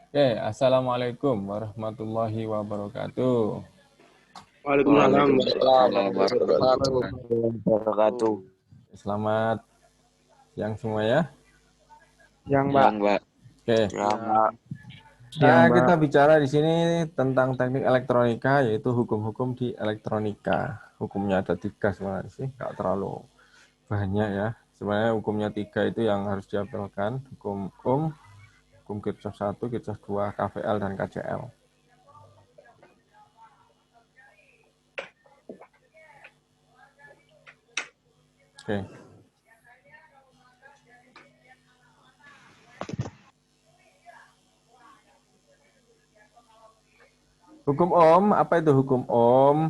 Oke, Assalamualaikum warahmatullahi wabarakatuh. Waalaikumsalam Waalaikumsalam warahmatullahi warahmatullahi wabarakatuh. wabarakatuh. Selamat siang semua ya. Yang Yang Mbak, Mbak, Oke, ya ya, Mbak, siang Mbak. kita bicara di sini tentang teknik elektronika, yaitu hukum-hukum di elektronika. Hukumnya ada tiga sebenarnya sih, nggak terlalu banyak ya. Sebenarnya hukumnya tiga itu yang harus dihafalkan: hukum Ohm, hukum Kirchhoff 1, Kirchhoff 2, KVL, dan KCL. Oke. Hukum Ohm, apa itu hukum Ohm?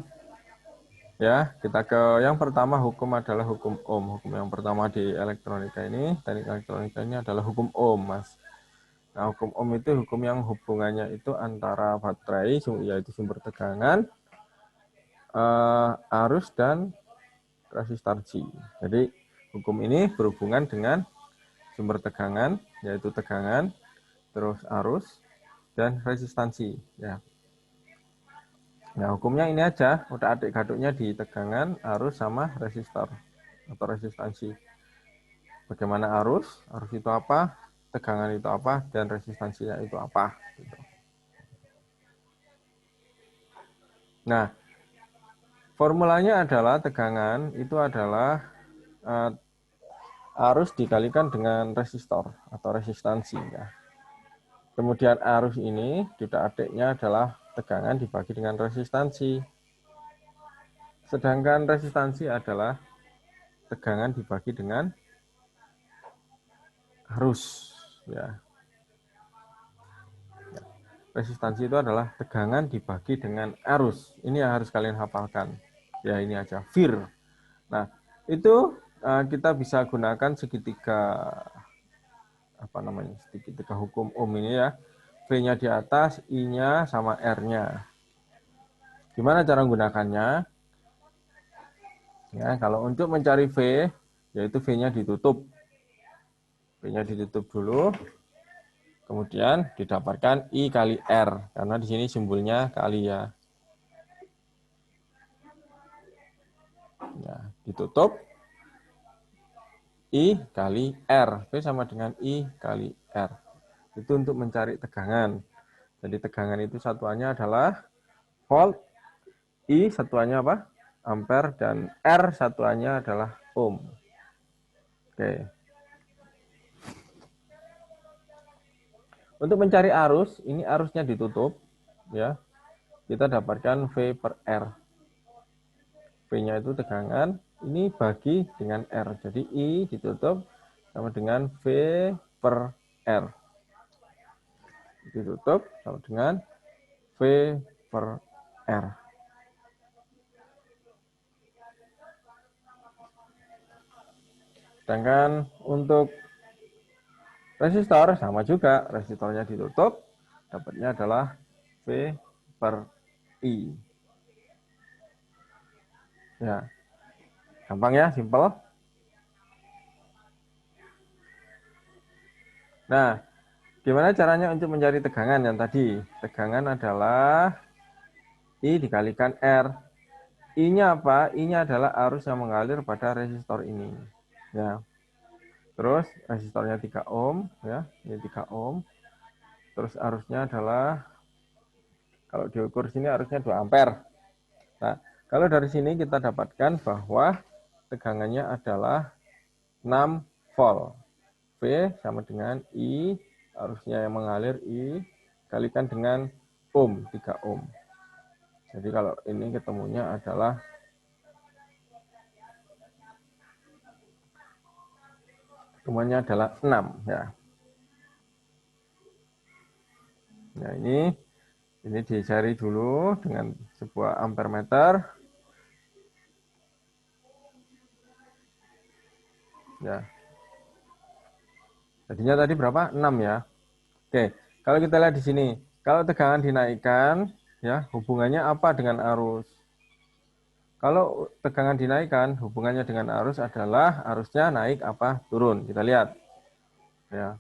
Ya, kita ke yang pertama, hukum adalah hukum Ohm. Hukum yang pertama di elektronika ini, teknik elektronika ini adalah hukum Ohm, Mas. Nah, hukum Ohm itu hukum yang hubungannya itu antara baterai, yaitu sumber tegangan, arus, dan resistansi. Jadi, hukum ini berhubungan dengan sumber tegangan, yaitu tegangan, terus arus, dan resistansi. Ya. Nah, hukumnya ini aja, udah adik gaduknya di tegangan, arus, sama resistor atau resistansi. Bagaimana arus itu apa, tegangan itu apa, dan resistansinya itu apa. Gitu. Nah, formulanya adalah tegangan itu adalah arus dikalikan dengan resistor atau resistansi. Ya. Kemudian arus ini, duda adiknya adalah tegangan dibagi dengan resistansi. Sedangkan resistansi adalah tegangan dibagi dengan arus. Ya. Resistansi itu adalah tegangan dibagi dengan arus. Ini yang harus kalian hafalkan. Ya, ini aja, VIR. Nah, itu kita bisa gunakan segitiga, apa namanya, segitiga hukum Ohm ini ya. V-nya di atas, I-nya sama R-nya. Gimana cara menggunakannya? Ya, kalau untuk mencari V, yaitu V-nya ditutup. V-nya ditutup dulu. Kemudian didapatkan I kali R, karena di sini simbolnya kali ya. Ya, ditutup I kali R. V sama dengan I kali R. Itu untuk mencari tegangan. Jadi tegangan itu satuannya adalah volt, I satuannya apa? Ampere, dan R satuannya adalah ohm. Oke. Untuk mencari arus, ini arusnya ditutup, ya. Kita dapatkan V per R. V-nya itu tegangan, ini bagi dengan R. Jadi I ditutup sama dengan V per R. Ditutup sama dengan V per R. Sedangkan untuk resistor sama juga, resistornya ditutup, dapatnya adalah V per I. Ya, gampang ya, simple. Nah, gimana caranya untuk mencari tegangan yang tadi? Tegangan adalah I dikalikan R. I-nya apa? I-nya adalah arus yang mengalir pada resistor ini. Ya. Terus resistornya 3 ohm, ya. Ini 3 ohm. Terus arusnya adalah, kalau diukur sini arusnya 2 ampere. Nah, kalau dari sini kita dapatkan bahwa tegangannya adalah 6 volt. V sama dengan I, arusnya yang mengalir I, kalikan dengan ohm, 3 ohm. Jadi kalau ini ketemunya adalah ketemuannya adalah 6 ya. Nah, ini dicari dulu dengan sebuah ampermeter. Ya. Jadinya tadi berapa? 6 ya. Oke, kalau kita lihat di sini, kalau tegangan dinaikkan, ya, hubungannya apa dengan arus? Kalau tegangan dinaikkan, hubungannya dengan arus adalah arusnya naik apa turun. Kita lihat. Ya.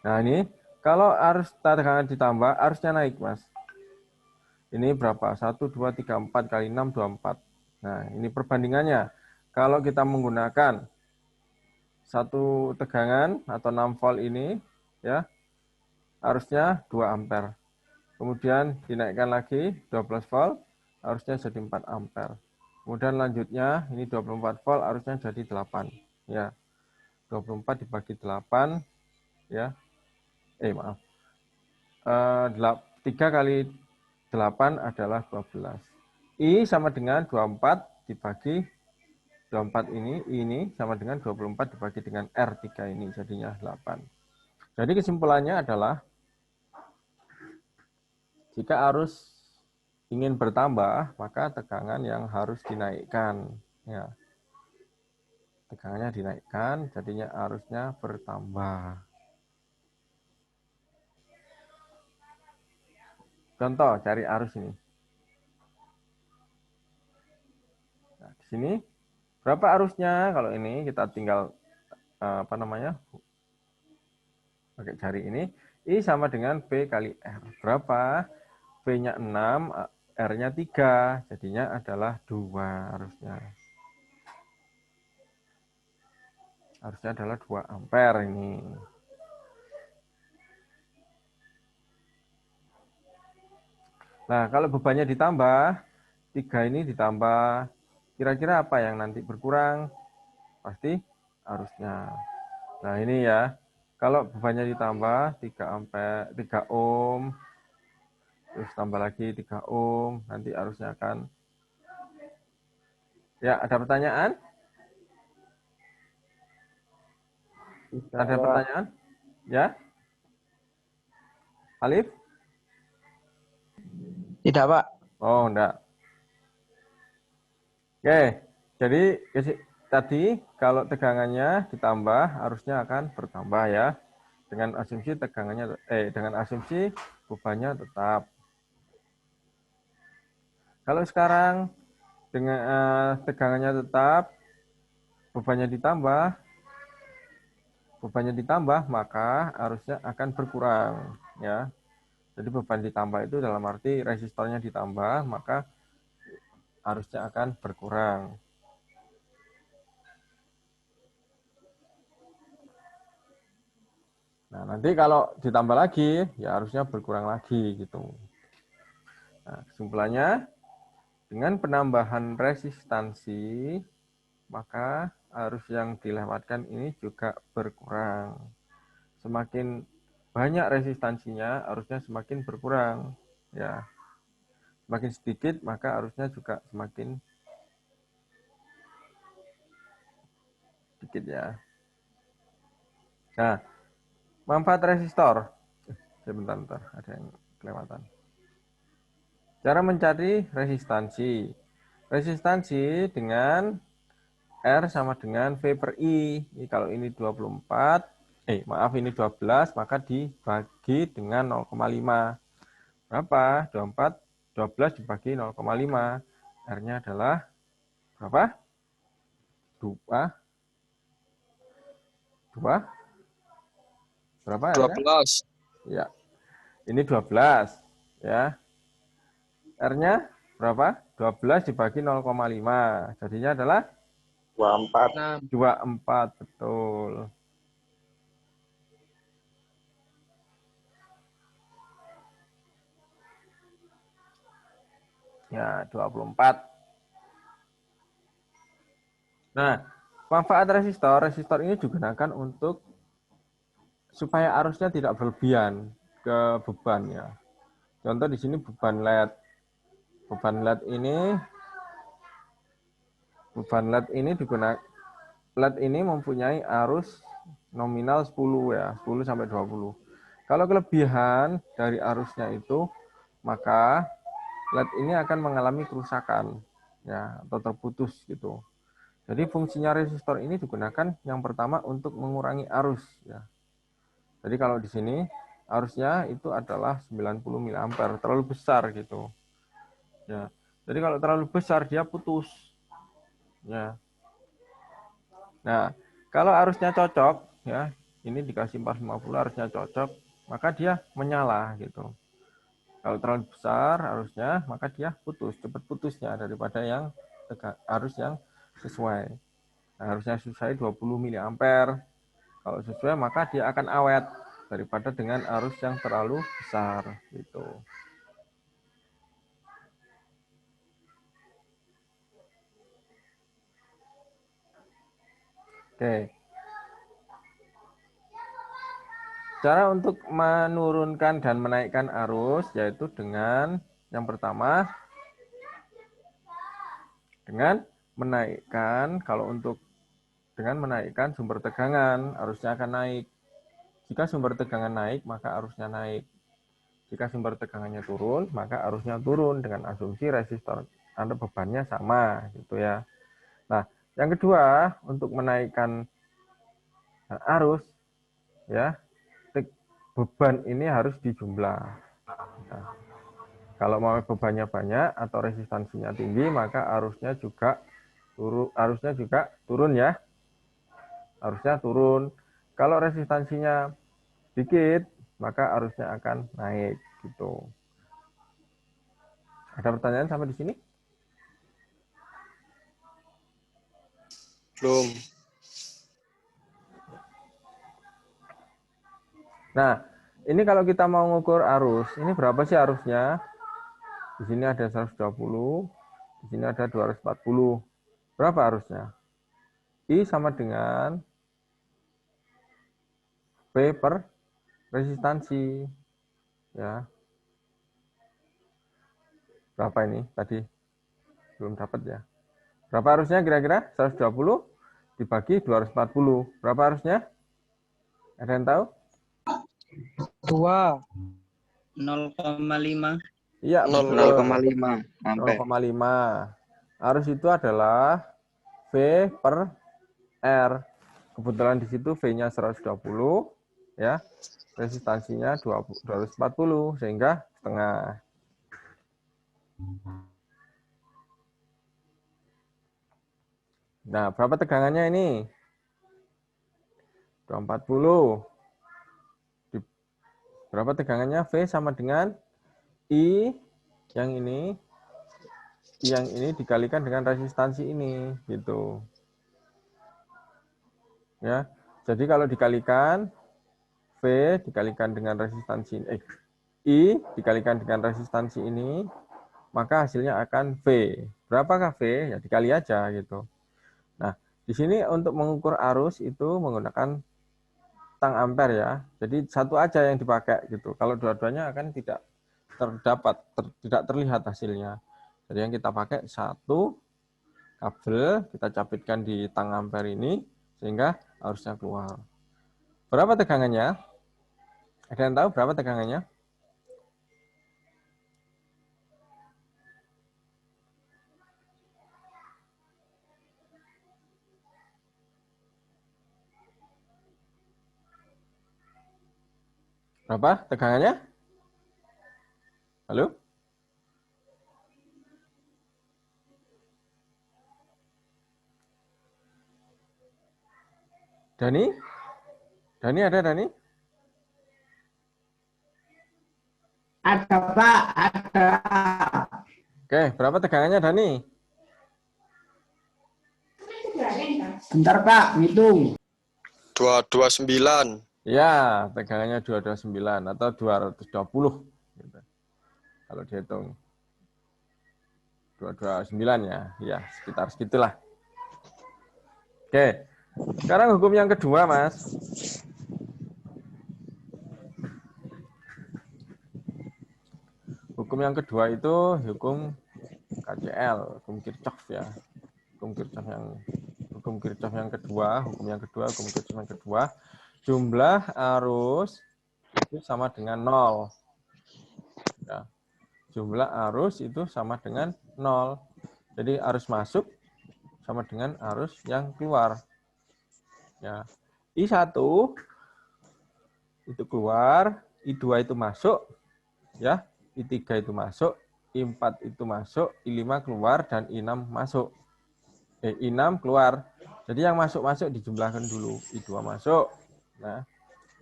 Nah, ini kalau arus tegangan ditambah, arusnya naik, Mas. Ini berapa? 1, 2, 3, 4 kali 6, 24. Nah, ini perbandingannya. Kalau kita menggunakan satu tegangan atau 6 volt ini, ya, arusnya 2 ampere. Kemudian dinaikkan lagi 12 volt, arusnya jadi 4 ampere. Kemudian lanjutnya, ini 24 volt, arusnya jadi 8. Ya, 24 dibagi 8, ya. Maaf. 3 kali 8 adalah 12. I sama dengan 24 dibagi 24 ini sama dengan 24 dibagi dengan R3 ini, jadinya 8. Jadi kesimpulannya adalah, jika arus ingin bertambah, maka tegangan yang harus dinaikkan. Ya, tegangannya dinaikkan, jadinya arusnya bertambah. Contoh, cari arus ini. Nah, di sini berapa arusnya? Kalau ini kita tinggal pakai jari ini. I sama dengan V kali R. Berapa? V-nya 6, R-nya 3. Jadinya adalah 2 arusnya. Arusnya adalah 2 ampere ini. Nah, kalau bebannya ditambah, 3 ini ditambah, kira-kira apa yang nanti berkurang? Pasti arusnya. Nah, ini ya. Kalau bebannya ditambah 3 ampere, 3 ohm, terus tambah lagi 3 ohm, nanti arusnya akan. Ya, ada pertanyaan? Ada pertanyaan? Ya? Alif? Tidak, Pak. Oh, enggak. Oke, jadi tadi kalau tegangannya ditambah, arusnya akan bertambah ya. Dengan asumsi bebannya tetap. Kalau sekarang dengan tegangannya tetap, bebannya ditambah, maka arusnya akan berkurang ya. Jadi beban ditambah itu dalam arti resistornya ditambah, maka arusnya akan berkurang. Nah, nanti kalau ditambah lagi, ya harusnya berkurang lagi gitu. Nah, kesimpulannya, dengan penambahan resistansi, maka arus yang dilewatkan ini juga berkurang. Semakin banyak resistansinya, arusnya semakin berkurang. Ya, semakin sedikit, maka arusnya juga semakin sedikit ya. Nah, manfaat resistor. Sebentar, ada yang kelewatan. Cara mencari resistansi. Resistansi dengan R sama dengan V per I. Kalau ini 24, ini 12, maka dibagi dengan 0,5. Berapa? 24, 12 dibagi 0,5. R-nya adalah berapa? 2. 2. Berapa R-nya? 12. Ya, ini 12. Ya. R-nya berapa? 12 dibagi 0,5. Jadinya adalah 24. 24, betul. Ya, 24. Nah, manfaat resistor ini digunakan untuk supaya arusnya tidak berlebihan ke beban ya. Contoh di sini beban LED. Beban LED ini digunakan, LED ini mempunyai arus nominal 10 ya, 10 sampai 20. Kalau kelebihan dari arusnya itu, maka LED ini akan mengalami kerusakan ya, atau terputus gitu. Jadi fungsinya resistor ini digunakan yang pertama untuk mengurangi arus ya. Jadi kalau di sini arusnya itu adalah 90 mA, terlalu besar gitu. Ya. Jadi kalau terlalu besar dia putus. Ya. Nah, kalau arusnya cocok ya, ini dikasih 450 harusnya cocok, maka dia menyala gitu. Kalau terlalu besar arusnya, maka dia putus, cepat putusnya daripada yang arus yang sesuai. Nah, harusnya sesuai 20 mA. Kalau sesuai maka dia akan awet daripada dengan arus yang terlalu besar gitu. Oke. Cara untuk menurunkan dan menaikkan arus yaitu dengan yang pertama dengan menaikkan, kalau untuk dengan menaikkan sumber tegangan, arusnya akan naik. Jika sumber tegangan naik, maka arusnya naik. Jika sumber tegangannya turun, maka arusnya turun dengan asumsi resistor atau bebannya sama gitu ya. Nah, yang kedua untuk menaikkan arus ya, beban ini harus dijumlah. Nah, kalau mau bebannya banyak atau resistansinya tinggi, maka arusnya juga turun ya. Arusnya turun. Kalau resistansinya dikit, maka arusnya akan naik gitu. Ada pertanyaan sampai di sini? Belum. Nah, ini kalau kita mau mengukur arus, ini berapa sih arusnya? Di sini ada 120, di sini ada 240. Berapa arusnya? I sama dengan P per resistansi. Ya. Berapa ini tadi? Belum dapat ya. Berapa arusnya kira-kira? 120 dibagi 240. Berapa arusnya? Ada yang tahu? 2. 0,5. Iya, 0,5 sampai 0,5. Arus itu adalah V per R. Kebetulan di situ V-nya 120 ya. Resistansinya 240 sehingga setengah. Nah, berapa tegangannya ini? 240. Berapa tegangannya? V sama dengan I yang ini dikalikan dengan resistansi ini gitu. Ya. Jadi kalau dikalikan V dikalikan dengan resistansi I dikalikan dengan resistansi ini, maka hasilnya akan V. Berapakah V? Ya dikali aja gitu. Nah, di sini untuk mengukur arus itu menggunakan tang ampere ya. Jadi satu aja yang dipakai gitu. Kalau dua-duanya akan tidak tidak terlihat hasilnya. Jadi yang kita pakai satu kabel, kita capitkan di tang ampere ini sehingga arusnya keluar. Berapa tegangannya? Ada yang tahu berapa tegangannya? Berapa tegangannya? Halo? Dani? Dani ada, Dani? Ada, Pak. Ada. Oke, berapa tegangannya, Dani? Bentar, Pak. Hitung. 229. Ya, tegangannya 229 atau 220. Gitu. Kalau dihitung 229 ya. Ya, sekitar segitulah. Oke, sekarang hukum yang kedua, Mas. Hukum yang kedua itu hukum KCL, hukum Kirchhoff ya. Hukum Kirchhoff yang kedua, hukum Kirchhoff yang kedua. Jumlah arus itu sama dengan 0. Ya. Jumlah arus itu sama dengan 0. Jadi arus masuk sama dengan arus yang keluar. Ya. I1 itu keluar, I2 itu masuk, ya. I3 itu masuk, I4 itu masuk, I5 keluar, dan I6 masuk. I6 keluar. Jadi yang masuk-masuk dijumlahkan dulu. I2 masuk. Nah,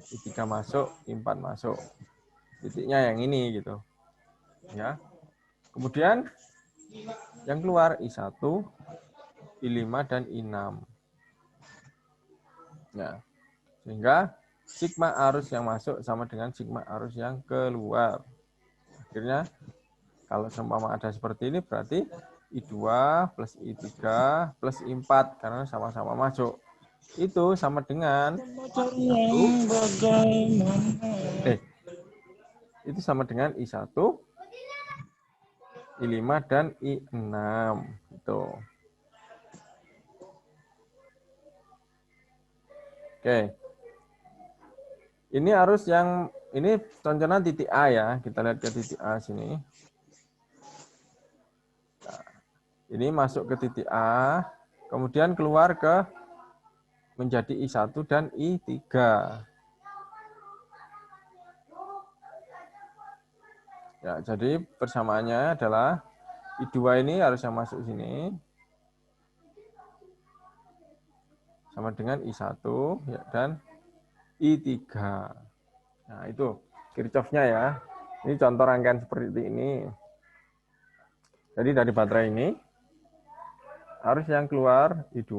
I3 masuk, I4 masuk. Titiknya yang ini gitu. Ya. Kemudian yang keluar I1, I5 dan I6. Ya. Sehingga sigma arus yang masuk sama dengan sigma arus yang keluar. Akhirnya kalau seumpama ada seperti ini berarti I2 plus I3 plus I4 karena sama-sama masuk. Itu sama dengan itu sama dengan I1, I5 dan I6 gitu. Oke. Ini arus yang ini contohnya titik A ya. Kita lihat ke titik A sini. Nah, ini masuk ke titik A, kemudian keluar ke menjadi I1 dan I3. Ya, jadi persamaannya adalah I2 ini harus yang masuk sini sama dengan I1 ya, dan I3. Nah, itu Kirchhoff-nya ya. Ini contoh rangkaian seperti ini. Jadi dari baterai ini arus yang keluar I2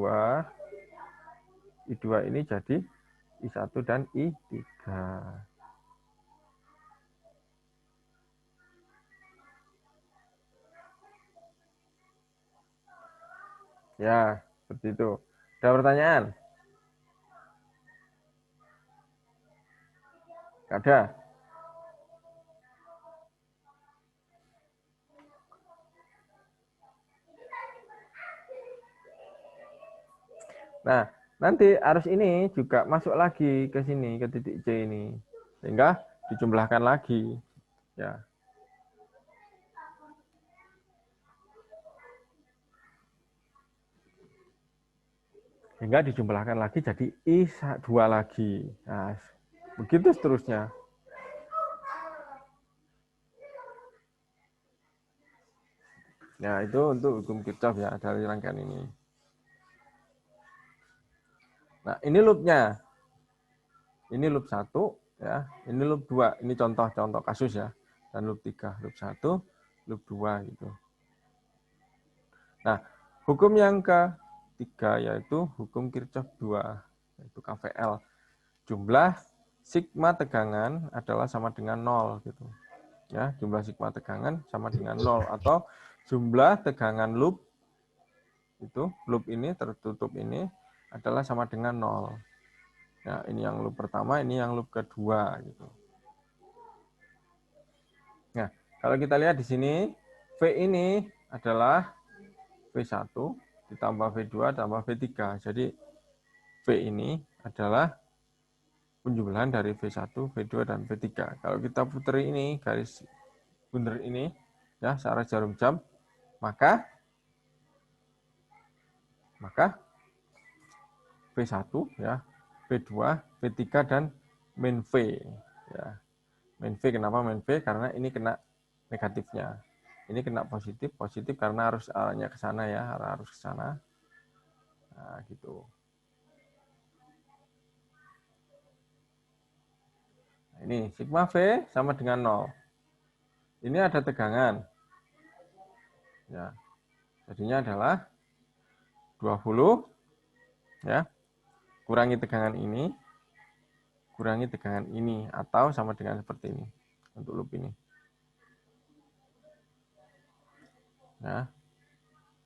ini jadi I1 dan I3. Ya, seperti itu. Ada pertanyaan? Ada? Nah, nanti arus ini juga masuk lagi ke sini, ke titik C ini. Sehingga dijumlahkan lagi. Ya. Sehingga dijumlahkan lagi jadi I2 lagi. Nah, begitu seterusnya. Nah, itu untuk hukum Kirchhoff ya dari rangkaian ini. Nah, ini loopnya. Ini loop 1 ya, ini loop 2. Ini contoh-contoh kasus ya. Dan loop 3, loop 1, loop 2 gitu. Nah, hukum yang ketiga yaitu hukum Kirchhoff 2, yaitu KVL. Jumlah sigma tegangan adalah sama dengan 0 gitu. Ya, jumlah sigma tegangan sama dengan 0 atau jumlah tegangan loop itu, loop ini tertutup ini adalah sama dengan 0. Ya, ini yang loop pertama, ini yang loop kedua gitu. Nah, kalau kita lihat di sini V ini adalah V1 ditambah V2 tambah V3. Jadi V ini adalah penjumlahan dari V1, V2 dan V3. Kalau kita putar ini garis bundar ini ya searah jarum jam, maka V1 ya, V2, V3 dan min V ya. Min V kenapa min V? Karena ini kena negatifnya. Ini kena positif, positif karena harus arahnya ke sana ya, arah harus ke sana. Nah, gitu. Nah, ini sigma V sama dengan 0. Ini ada tegangan. Ya. Jadinya adalah 20 ya. Kurangi tegangan ini, kurangi tegangan ini atau sama dengan seperti ini untuk loop ini. Ya.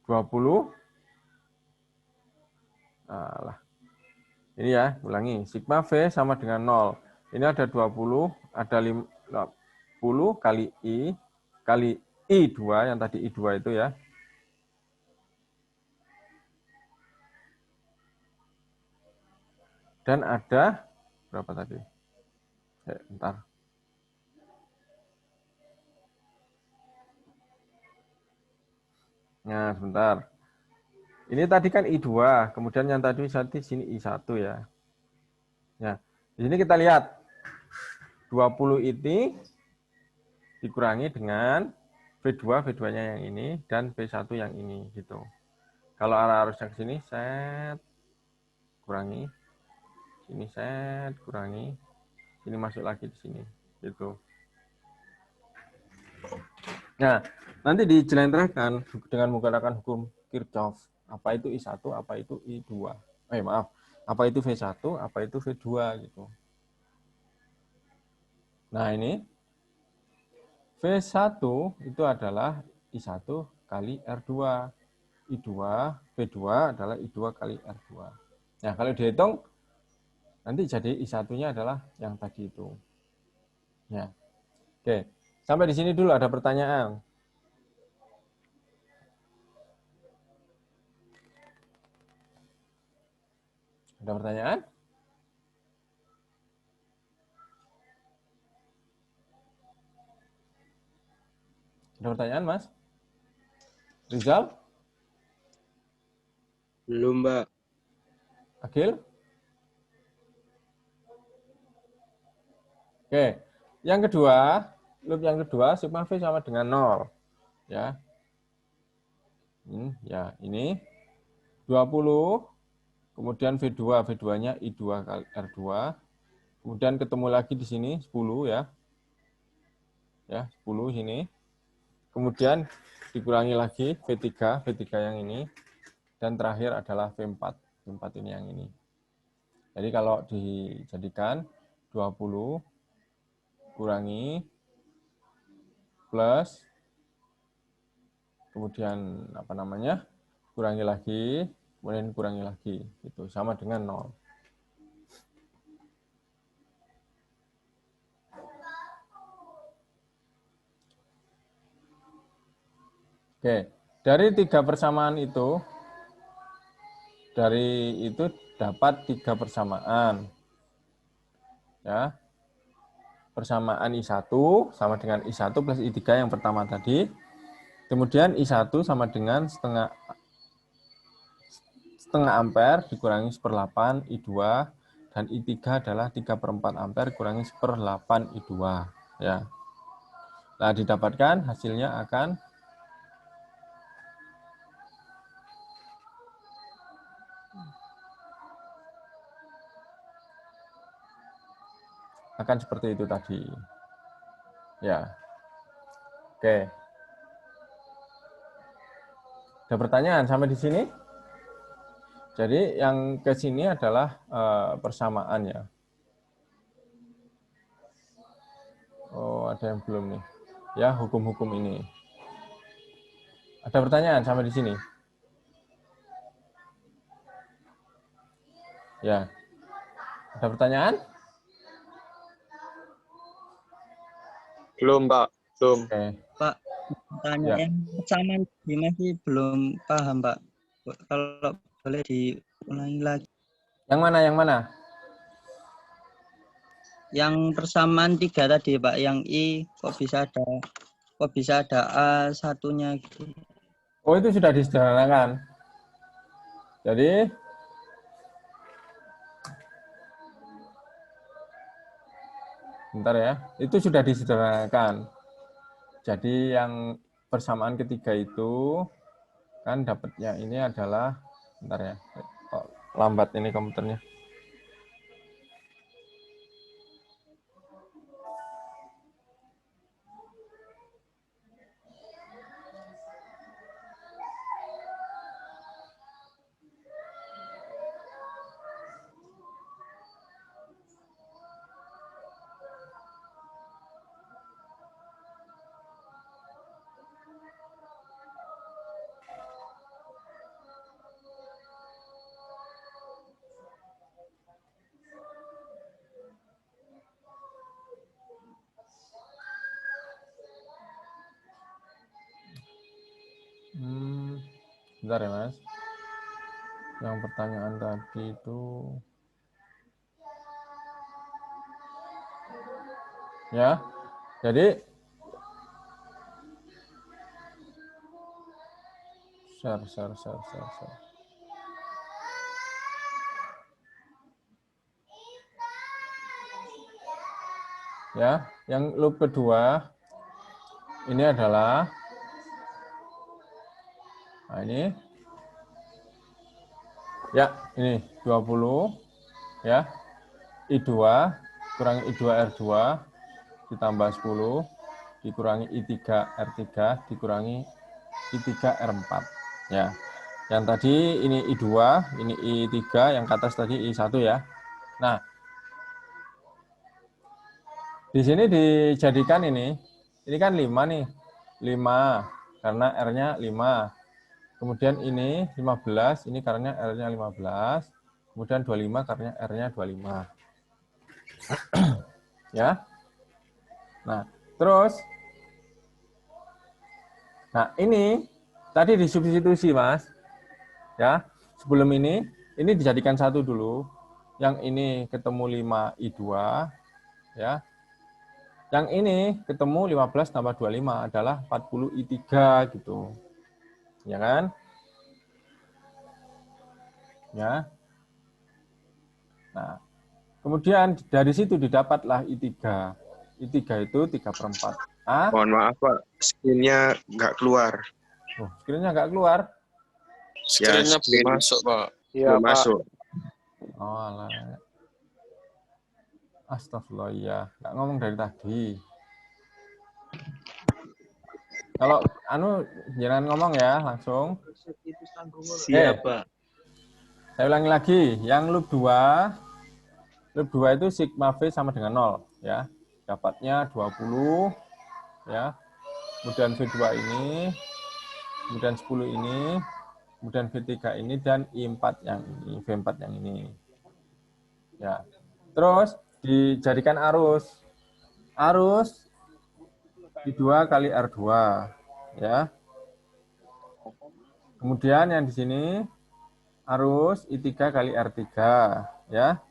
20 nah, ini ya, ulangi. Sigma V sama dengan 0. Ini ada 20, ada 50 kali I2 yang tadi I2 itu ya. Dan ada berapa tadi? Bentar. Nah, sebentar. Ini tadi kan I2, kemudian yang tadi sini I1 ya. Ya, di sini kita lihat 20 ini dikurangi dengan V2, V2-nya yang ini dan V1 yang ini gitu. Kalau arah arusnya ke sini set kurangi, sini set kurangi, ini masuk lagi di sini. Gitu. Nah, nanti dijelentrehkan dengan menggunakan hukum Kirchhoff. Apa itu I1, apa itu I2. Maaf, apa itu V1, apa itu V2 gitu. Nah, ini V1 itu adalah I1 kali R2. I2, V2 adalah I2 kali R2. Nah, kalau dihitung, nanti jadi I1-nya adalah yang tadi itu. Ya. Oke, sampai di sini dulu ada pertanyaan. Ada pertanyaan? Ada pertanyaan, Mas? Rizal? Belum, Mbak. Akil? Oke, yang kedua, loop yang kedua, sigma V sama dengan 0. Ya, ini 20, kemudian V2, V2-nya I2 kali R2, kemudian ketemu lagi di sini 10 ya. Ya, 10 sini. Kemudian dikurangi lagi V3, V3 yang ini, dan terakhir adalah V4, V4 ini yang ini. Jadi kalau dijadikan 20 kurangi plus, kemudian apa namanya, kurangi lagi, kemudian kurangi lagi, itu sama dengan 0. Oke, dari 3 persamaan itu, dapat 3 persamaan. Ya, persamaan I1 sama dengan I1 plus I3 yang pertama tadi. Kemudian I1 sama dengan setengah ampere dikurangi 1/8 I2, dan I3 adalah 3/4 ampere kurangi 1/8 I2. Ya. Nah, didapatkan hasilnya akan seperti itu tadi. Ya. Oke. Ada pertanyaan sampai di sini? Jadi yang ke sini adalah persamaan ya. Oh, ada yang belum nih. Ya, hukum-hukum ini. Ada pertanyaan sampai di sini? Ya. Ada pertanyaan? Belum, Pak. Belum. Oke. Pak, tanya Ya. yang persamaan ini masih belum paham, Pak. Kalau boleh diulangi lagi. Yang mana? Yang mana? Yang persamaan 3 tadi, Pak. Yang I kok bisa ada A satunya gitu. Oh, itu sudah disederhanakan. Jadi bentar ya. Itu sudah disederhanakan. Jadi yang persamaan ketiga itu kan dapatnya ini adalah, bentar ya. Kok lambat ini komputernya. Bentar ya, Mas. Yang pertanyaan tadi itu ya. Jadi share. Ya, yang loop kedua ini adalah ini. Ya, ini 20 ya. I2 dikurangi I2R2 ditambah 10 dikurangi I3R3 dikurangi I3R4 ya. Yang tadi ini I2, ini I3, yang ke atas tadi I1 ya. Nah, di sini dijadikan ini kan 5 nih. 5 karena R-nya 5. Kemudian ini 15, ini karena R-nya 15. Kemudian 25 karena R-nya 25. Ya. Nah, terus ini tadi disubstitusi, Mas. Ya. Sebelum ini dijadikan 1 dulu. Yang ini ketemu 5 I2, ya. Yang ini ketemu 15 tambah 25 adalah 40 I3 gitu. Ya kan? Ya. Nah, kemudian dari situ didapatlah I3. I3 itu 3/4 A. Mohon maaf Pak, screen-nya nggak keluar. Oh, screen-nya nggak keluar. Screen-nya belum masuk, Pak. Iya, Belum Pak. masuk. Oh, alah. Astagfirullah, ya. Nggak ngomong dari tadi. Kalau jangan ngomong ya, langsung. Siap, Pak. Saya ulangi lagi, yang loop 2 itu sigma V sama dengan 0 ya. Dapatnya 20 ya. Kemudian V2 ini, kemudian 10 ini, kemudian V3 ini dan I4 yang ini, V4 yang ini. Ya. Terus dijadikan arus. Arus I2 kali R2 ya. Kemudian yang di sini arus I3 kali R3 ya.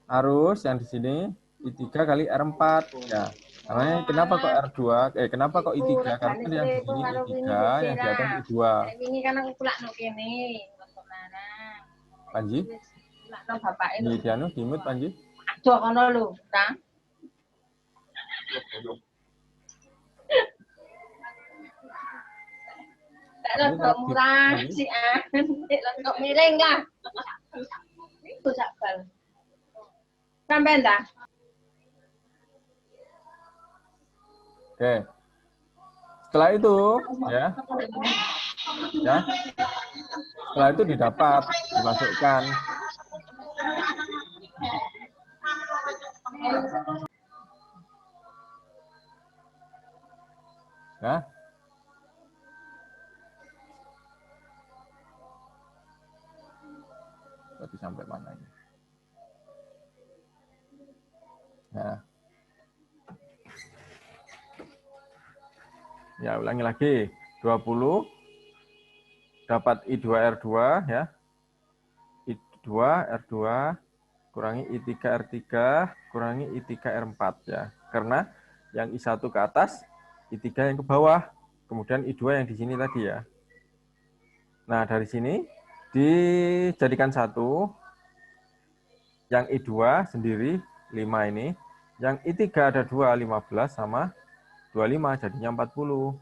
Arus yang di sini I3 kali R4 ya. Karena kenapa kok R2? Kenapa kok I3? Karena yang di sini I3, yang di atas I2. Ini kan aku pulak no kene. Panji? No bapake. Di dianu dimut Panji? Aduh kono lho, ta. Kok murah si an, kok miring lah. Itu sakal. Sampai dah. Oke. Setelah itu ya. Setelah itu dimasukkan. Ya. Berarti sampai mana ini? Ya. Ya, ulangi lagi. 20 dapat I2R2 ya. I2R2 kurangi I3R3 kurangi I3R4 ya. Karena yang I1 ke atas, I3 yang ke bawah, kemudian I2 yang di sini tadi ya. Nah, dari sini dijadikan 1, yang I2 sendiri 5 ini, yang I3 ada 2, 15 sama 25, jadinya 40.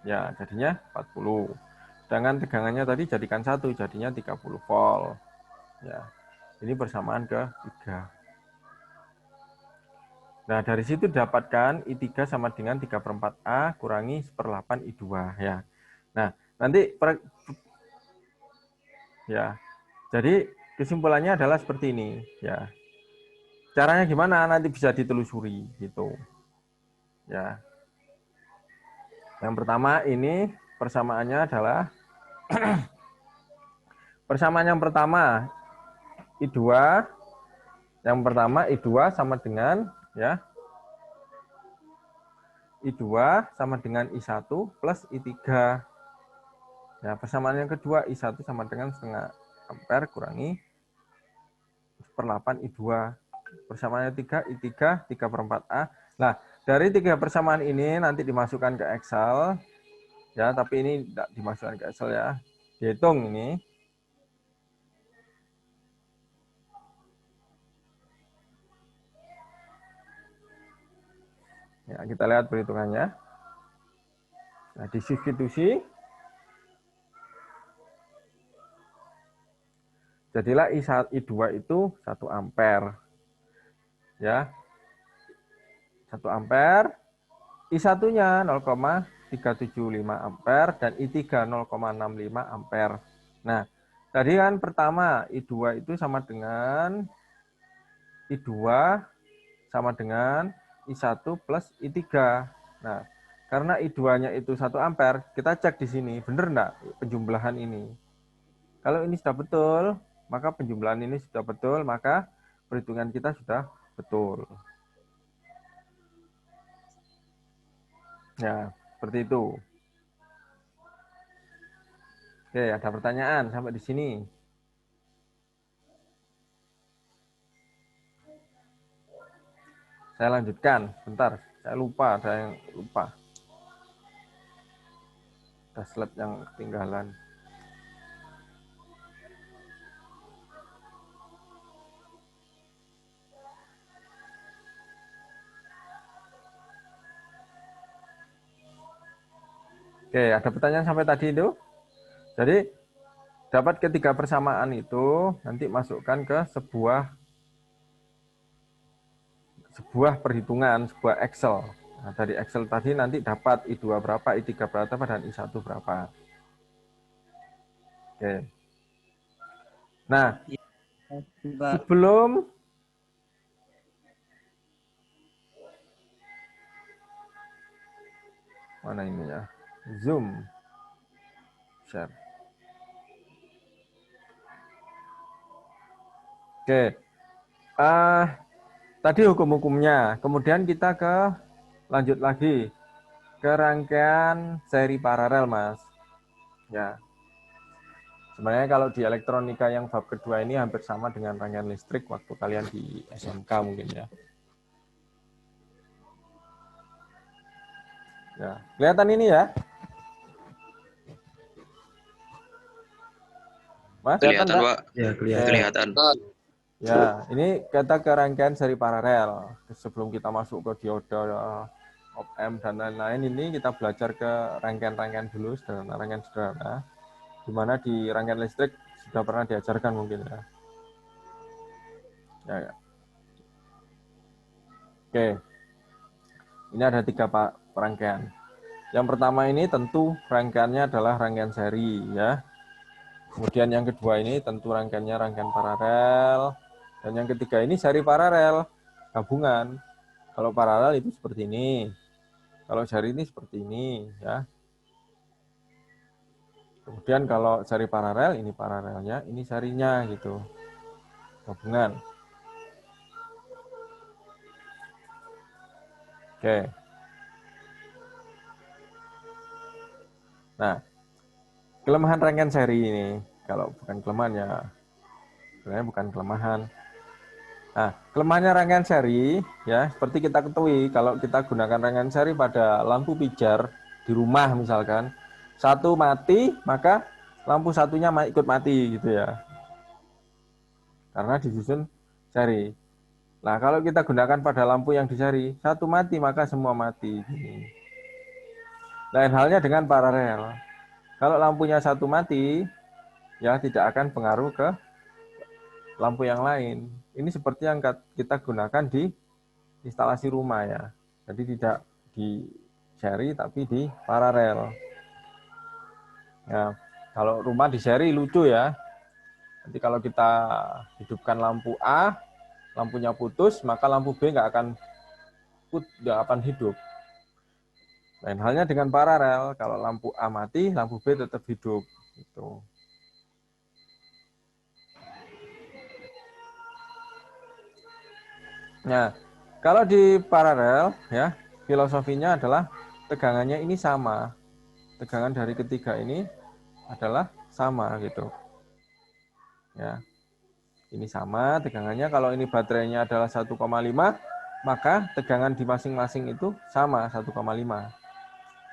Ya, jadinya 40. Sedangkan tegangannya tadi jadikan 1, jadinya 30 volt. Ya, ini persamaan ke-3. Nah, dari situ dapatkan I3 sama dengan 3/4A kurangi 1/8 I2 ya. Nah, nanti ya. Jadi kesimpulannya adalah seperti ini ya. Caranya gimana nanti bisa ditelusuri gitu. Ya. Yang pertama ini persamaannya adalah persamaan yang pertama I2 sama dengan ya I2 sama dengan I1 plus I3. Ya, persamaan yang kedua I1 sama dengan setengah ampere kurangi 1/8 I2. Persamaan yang ketiga I3 3/4A. Nah, dari 3 persamaan ini nanti dimasukkan ke Excel. Ya, tapi ini tidak dimasukkan ke Excel ya. Dihitung ini. Ya, kita lihat perhitungannya. Nah, disubstitusi. Jadilah I2 itu 1 ampere. Ya. 1 ampere. I1-nya 0,375 ampere dan I3 0,65 ampere. Nah, tadi kan pertama I2 itu sama dengan I2 sama dengan I1 plus I3. Nah, karena I2-nya itu 1 ampere, kita cek di sini, benar enggak penjumlahan ini? Kalau ini sudah betul, maka penjumlahan ini sudah betul, maka perhitungan kita sudah betul. Ya, seperti itu. Oke, ada pertanyaan sampai di sini? Saya lanjutkan, bentar. Saya lupa, ada yang lupa. Ada slide yang ketinggalan. Oke, ada pertanyaan sampai tadi itu? Jadi, dapat ketiga persamaan itu nanti masukkan ke sebuah perhitungan, sebuah Excel. Nah, dari Excel tadi nanti dapat I2 berapa, I3 berapa, dan I1 berapa. Oke. Nah, sebelum mana ini ya? Zoom. Share. Oke. Tadi hukum-hukumnya. Kemudian kita lanjut lagi ke rangkaian seri paralel, Mas. Ya. Sebenarnya kalau di elektronika yang bab kedua ini hampir sama dengan rangkaian listrik waktu kalian di SMK mungkin ya. Ya, kelihatan ini ya? Mas, Kelihatan, Pak. Ya, Kelihatan. Ya, ini kita ke rangkaian seri paralel. Sebelum kita masuk ke dioda, op-amp, dan lain-lain, ini kita belajar ke rangkaian-rangkaian dulu, rangkaian sederhana. Di mana di rangkaian listrik sudah pernah diajarkan mungkin ya. Ya. Oke. Ini ada 3 rangkaian. Yang pertama ini tentu rangkaiannya adalah rangkaian seri ya. Kemudian yang kedua ini tentu rangkaiannya rangkaian paralel. Dan yang ketiga ini seri paralel, gabungan. Kalau paralel itu seperti ini. Kalau seri ini seperti ini ya. Kemudian kalau seri paralel, ini paralelnya, ini serinya gitu. Gabungan. Oke. Nah, kelemahan rangkaian seri ini, kalau bukan kelemahan ya, sebenarnya bukan kelemahan. Nah, kelemahannya rangkaian seri, ya seperti kita ketahui, kalau kita gunakan rangkaian seri pada lampu pijar di rumah misalkan, satu mati, maka lampu satunya ikut mati gitu ya. Karena disusun seri. Nah, kalau kita gunakan pada lampu yang di seri, satu mati, maka semua mati. Lain halnya dengan paralel. Kalau lampunya satu mati, ya tidak akan pengaruh ke lampu yang lain. Ini seperti yang kita gunakan di instalasi rumah ya. Jadi tidak di seri tapi di paralel. Ya, kalau rumah di seri lucu ya. Nanti kalau kita hidupkan lampu A, lampunya putus, maka lampu B nggak akan hidup. Lain halnya dengan paralel, kalau lampu A mati, lampu B tetap hidup. Gitu. Nah, kalau di paralel, ya filosofinya adalah tegangannya ini sama. Tegangan dari ketiga ini adalah sama gitu. Ya, ini sama tegangannya. Kalau ini baterainya adalah 1,5, maka tegangan di masing-masing itu sama 1,5.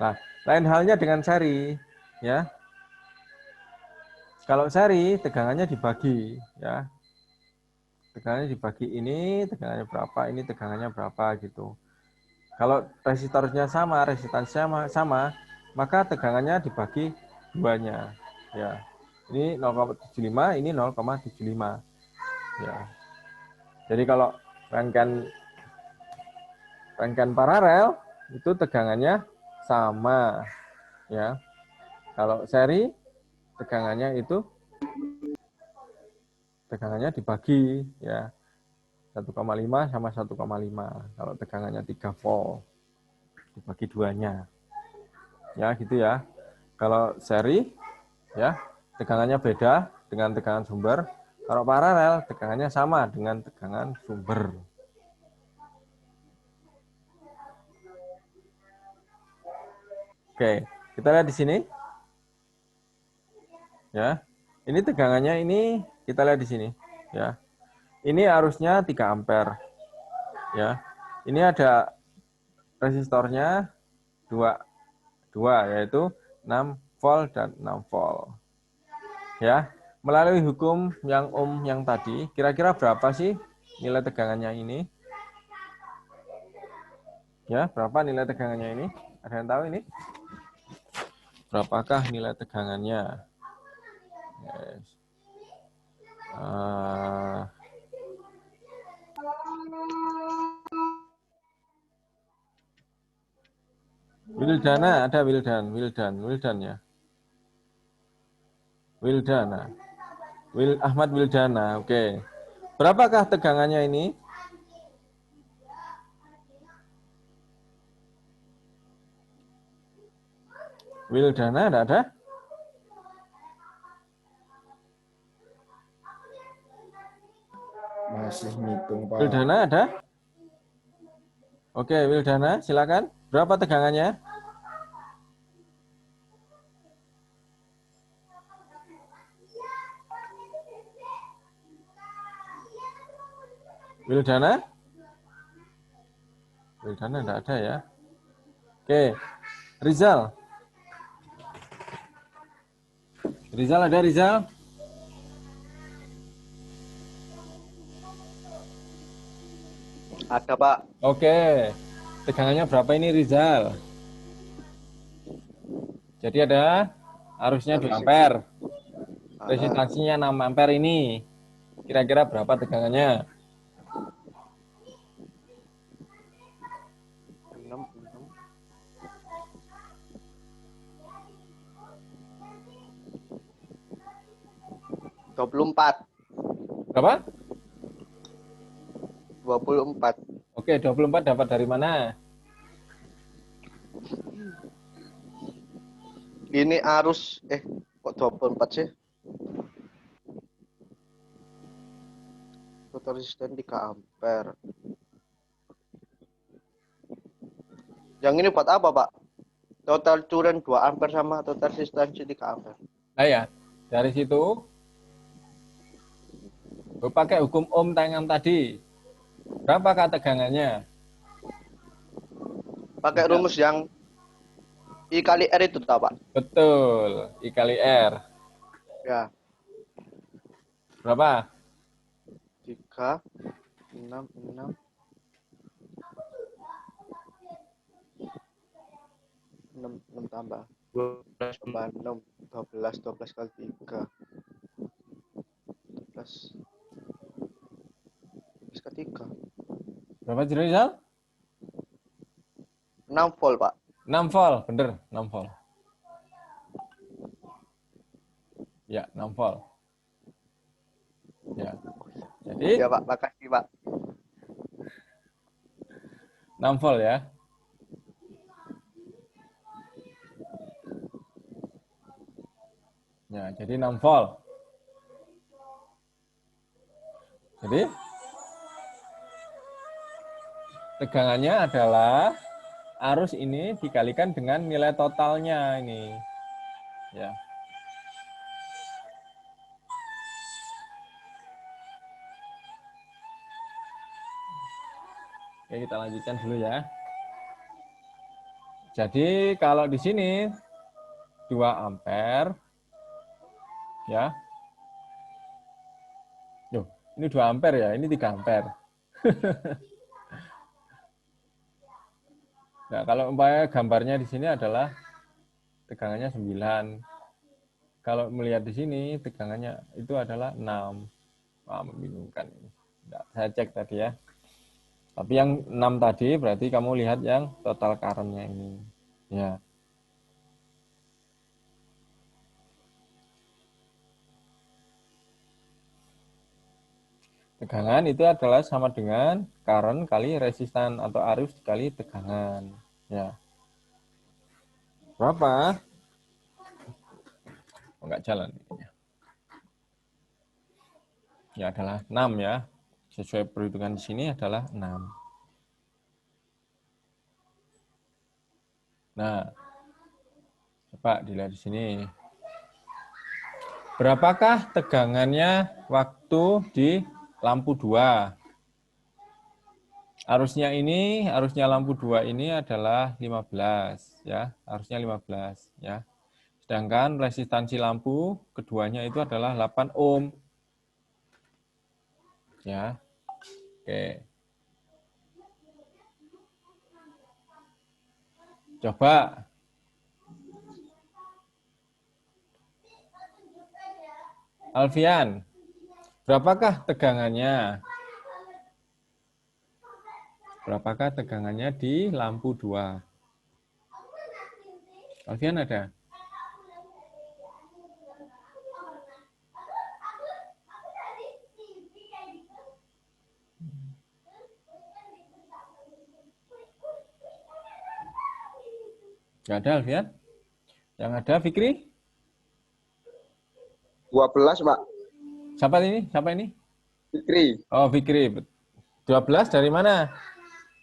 Nah, lain halnya dengan seri, ya. Kalau seri tegangannya dibagi, ya. Tegangannya dibagi ini, tegangannya berapa, ini tegangannya berapa gitu. Kalau resistornya sama, resistansinya sama, maka tegangannya dibagi duanya, ya. Ini 0,75, ini 0,75. Ya. Jadi kalau rangkaian paralel itu tegangannya sama, ya. Kalau seri tegangannya dibagi, ya. 1,5 sama 1,5. Kalau tegangannya 3 volt dibagi duanya. Ya, gitu ya. Kalau seri, ya, tegangannya beda dengan tegangan sumber. Kalau paralel, tegangannya sama dengan tegangan sumber. Oke, kita lihat di sini. Ya. Ini tegangannya ini kita lihat di sini, ya. Ini arusnya 3 ampere. Ya. Ini ada resistornya 2 yaitu 6 volt dan 6 volt. Ya. Melalui hukum yang Ohm yang tadi, kira-kira berapa sih nilai tegangannya ini? Ya, berapa nilai tegangannya ini? Ada yang tahu ini? Berapakah nilai tegangannya? Yes. Wildana, ada Wildan ya. Wildana. Ahmad Wildana, oke. Berapakah tegangannya ini? Wildana ada? Masih ngitung, Pak. Wildana ada? Oke, Wildana, silakan. Berapa tegangannya? Wildana? Wildana enggak ada ya. Oke. Rizal. Rizal ada, Rizal? Ada, Pak. Oke. Tegangannya berapa ini, Rizal? Jadi ada arusnya 2 ampere. Resistansinya 6 ampere ini. Kira-kira berapa tegangannya? 24. Berapa? 24. Oke, 24 dapat dari mana? Ini arus kok 24 sih? Total resisten 3 ampere. Yang ini buat apa, Pak? Total current 2 ampere sama total resistansi 3 ampere. Nah ya, dari situ gue pakai hukum Ohm yang tadi. Berapakah tegangannya? Pakai rumus yang I kali R itu, Pak? Betul, I kali R. Ya. Berapa? 3, 6, 6. 6 tambah 12 tambah 6, 12 kali 3. 12 kali 3. Berapa Rizal? 6 volt, Pak. 6 volt, bener, 6 volt. Ya, 6 volt. Ya. Jadi Ya, Pak, makasih, Pak. 6 volt ya. Ya, jadi 6 volt. Jadi tegangannya adalah arus ini dikalikan dengan nilai totalnya ini. Ya. Oke, kita lanjutkan dulu ya. Jadi kalau di sini 2 ampere ya. Loh, ini 2 ampere ya, ini 3 ampere. Nah, kalau umpamanya gambarnya di sini adalah tegangannya 9. Kalau melihat di sini tegangannya itu adalah 6. Wah, membingungkan ini. Nggak, saya cek tadi ya. Tapi yang 6 tadi berarti kamu lihat yang total current-nya ini. Ya. Tegangan itu adalah sama dengan current kali resistan atau arus kali tegangan. Ya. Berapa? Oh, enggak jalan. Ya adalah 6 ya. Sesuai perhitungan di sini adalah 6. Nah, coba dilihat di sini. Berapakah tegangannya waktu di lampu 2? Arusnya lampu 2 ini adalah 15 ya, arusnya 15 ya. Sedangkan resistansi lampu keduanya itu adalah 8 ohm. Ya. Oke. Coba Alfian, berapakah tegangannya? Berapakah tegangannya di lampu 2? Alfian ada? Nggak ada, Alfian? Yang ada, Fikri? 12, Pak. Siapa ini? Siapa ini? Fikri. Oh, Fikri. 12 dari mana?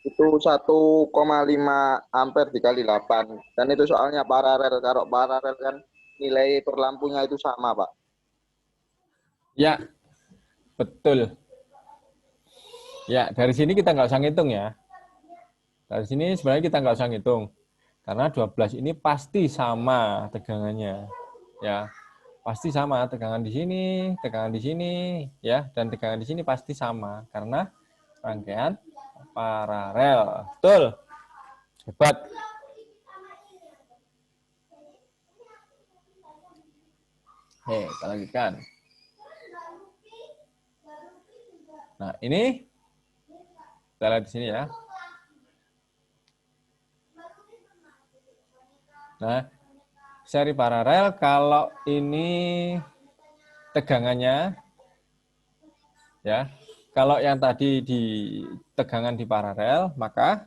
Itu 1,5 ampere dikali 8. Dan itu soalnya paralel. Kalau paralel kan nilai per lampunya itu sama, Pak. Ya, betul. Ya, dari sini kita nggak usah ngitung ya. Dari sini sebenarnya kita nggak usah ngitung. Karena 12 ini pasti sama tegangannya. Ya, pasti sama tegangan di sini, ya, dan tegangan di sini pasti sama. Karena rangkaian paralel. Betul. Hebat. Oke, kita lanjutkan. Nah, ini kita lihat di sini ya. Nah, seri paralel kalau ini tegangannya ya. Kalau yang tadi di tegangan di paralel, maka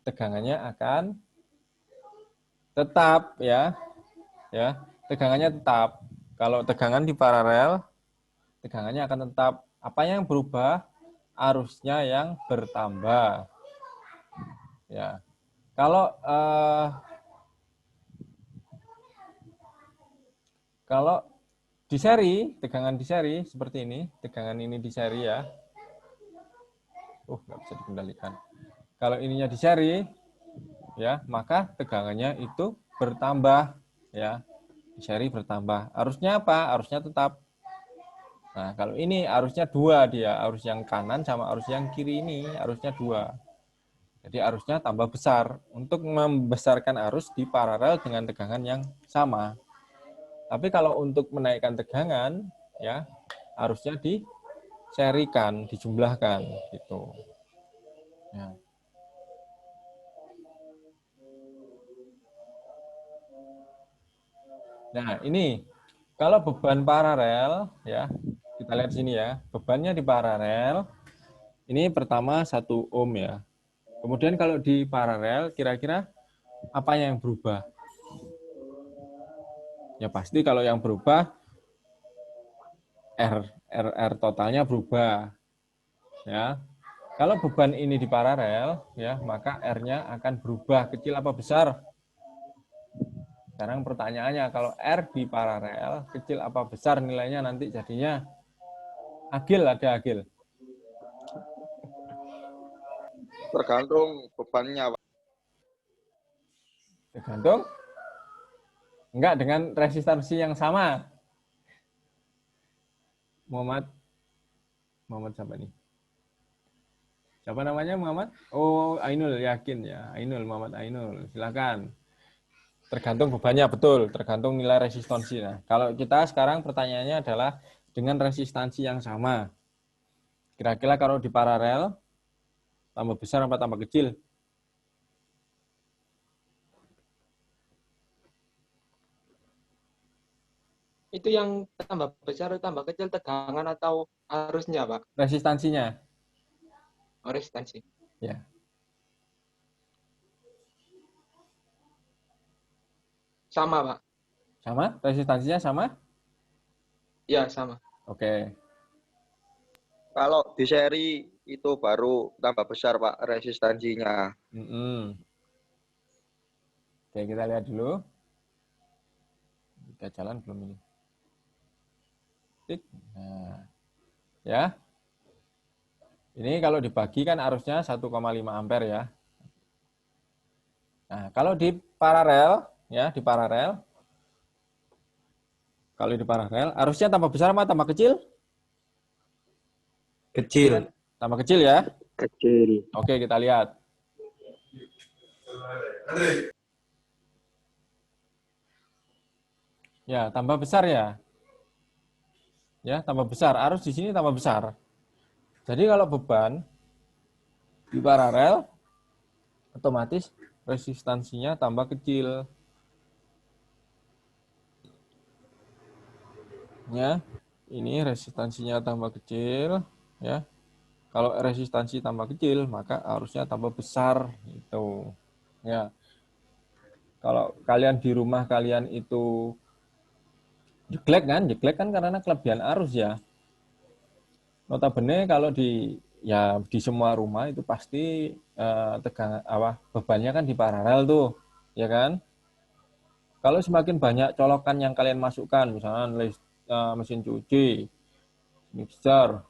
tegangannya akan tetap ya. Ya, tegangannya tetap. Kalau tegangan di paralel, tegangannya akan tetap. Apa yang berubah? Arusnya yang bertambah. Ya. Kalau di seri, tegangan di seri seperti ini, tegangan ini di seri ya. Nggak bisa dikendalikan. Kalau ininya di seri, ya, maka tegangannya itu bertambah, ya. Di seri bertambah. Arusnya apa? Arusnya tetap. Nah, kalau ini arusnya 2 dia, arus yang kanan sama arus yang kiri ini arusnya 2. Jadi arusnya tambah besar untuk membesarkan arus di paralel dengan tegangan yang sama. Tapi kalau untuk menaikkan tegangan, ya harusnya diserikan, dijumlahkan, gitu. Ya. Nah, ini kalau beban paralel, ya kita lihat sini ya, bebannya di paralel. Ini pertama 1 ohm ya. Kemudian kalau di paralel, kira-kira apa yang berubah? Ya pasti kalau yang berubah R totalnya berubah. Ya. Kalau beban ini di paralel ya, maka R-nya akan berubah, kecil apa besar? Sekarang pertanyaannya, kalau R di paralel kecil apa besar nilainya nanti jadinya? Agil, ada agil. Tergantung bebannya, Pak. Tergantung? Enggak, dengan resistansi yang sama. Muhammad siapa nih? Siapa namanya Muhammad? Oh, Ainul, yakin ya. Ainul, Muhammad Ainul. Silakan. Tergantung bebannya, betul. Tergantung nilai resistansi. Nah, kalau kita sekarang pertanyaannya adalah dengan resistansi yang sama. Kira-kira kalau di paralel, Tambah besar apa tambah kecil? Itu yang tambah besar atau tambah kecil tegangan atau arusnya, Pak? Resistansinya. Oh, resistansi. Ya. Sama, Pak. Sama? Resistansinya sama? Ya, sama. Oke. Kalau di seri itu baru tambah besar Pak resistansinya. Oke, kita lihat dulu. Kita jalan belum ini? Nah, ya. Ini kalau dibagi kan arusnya 1,5 ampere ya. Nah, kalau di paralel, ya, di paralel. Kalau di paralel, arusnya tambah besar apa tambah kecil? Kecil. Tambah kecil ya. Kecil. Oke, kita lihat. Ya, tambah besar ya. Ya, tambah besar. Arus di sini tambah besar. Jadi kalau beban di paralel, otomatis resistansinya tambah kecil. Ya, ini resistansinya tambah kecil. Ya, kalau resistansi tambah kecil, maka arusnya tambah besar. Gitu. Ya, kalau kalian di rumah kalian itu jeglek kan karena kelebihan arus ya. Notabene kalau di semua rumah itu pasti bebannya kan di paralel tuh, ya kan? Kalau semakin banyak colokan yang kalian masukkan, misalnya mesin cuci, mixer,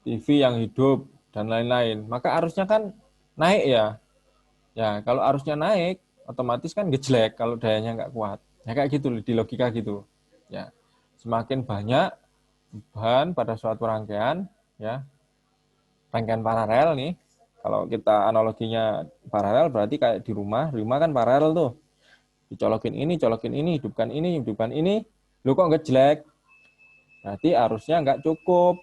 TV yang hidup dan lain-lain, maka arusnya kan naik ya. Ya, kalau arusnya naik, otomatis kan gejlek kalau dayanya nggak kuat. Ya kayak gitu di logika gitu. Ya, semakin banyak beban pada suatu rangkaian, ya, rangkaian paralel nih. Kalau kita analoginya paralel berarti kayak di rumah kan paralel tuh. Dicolokin ini, hidupkan ini. Lu kok gejlek? Berarti arusnya nggak cukup.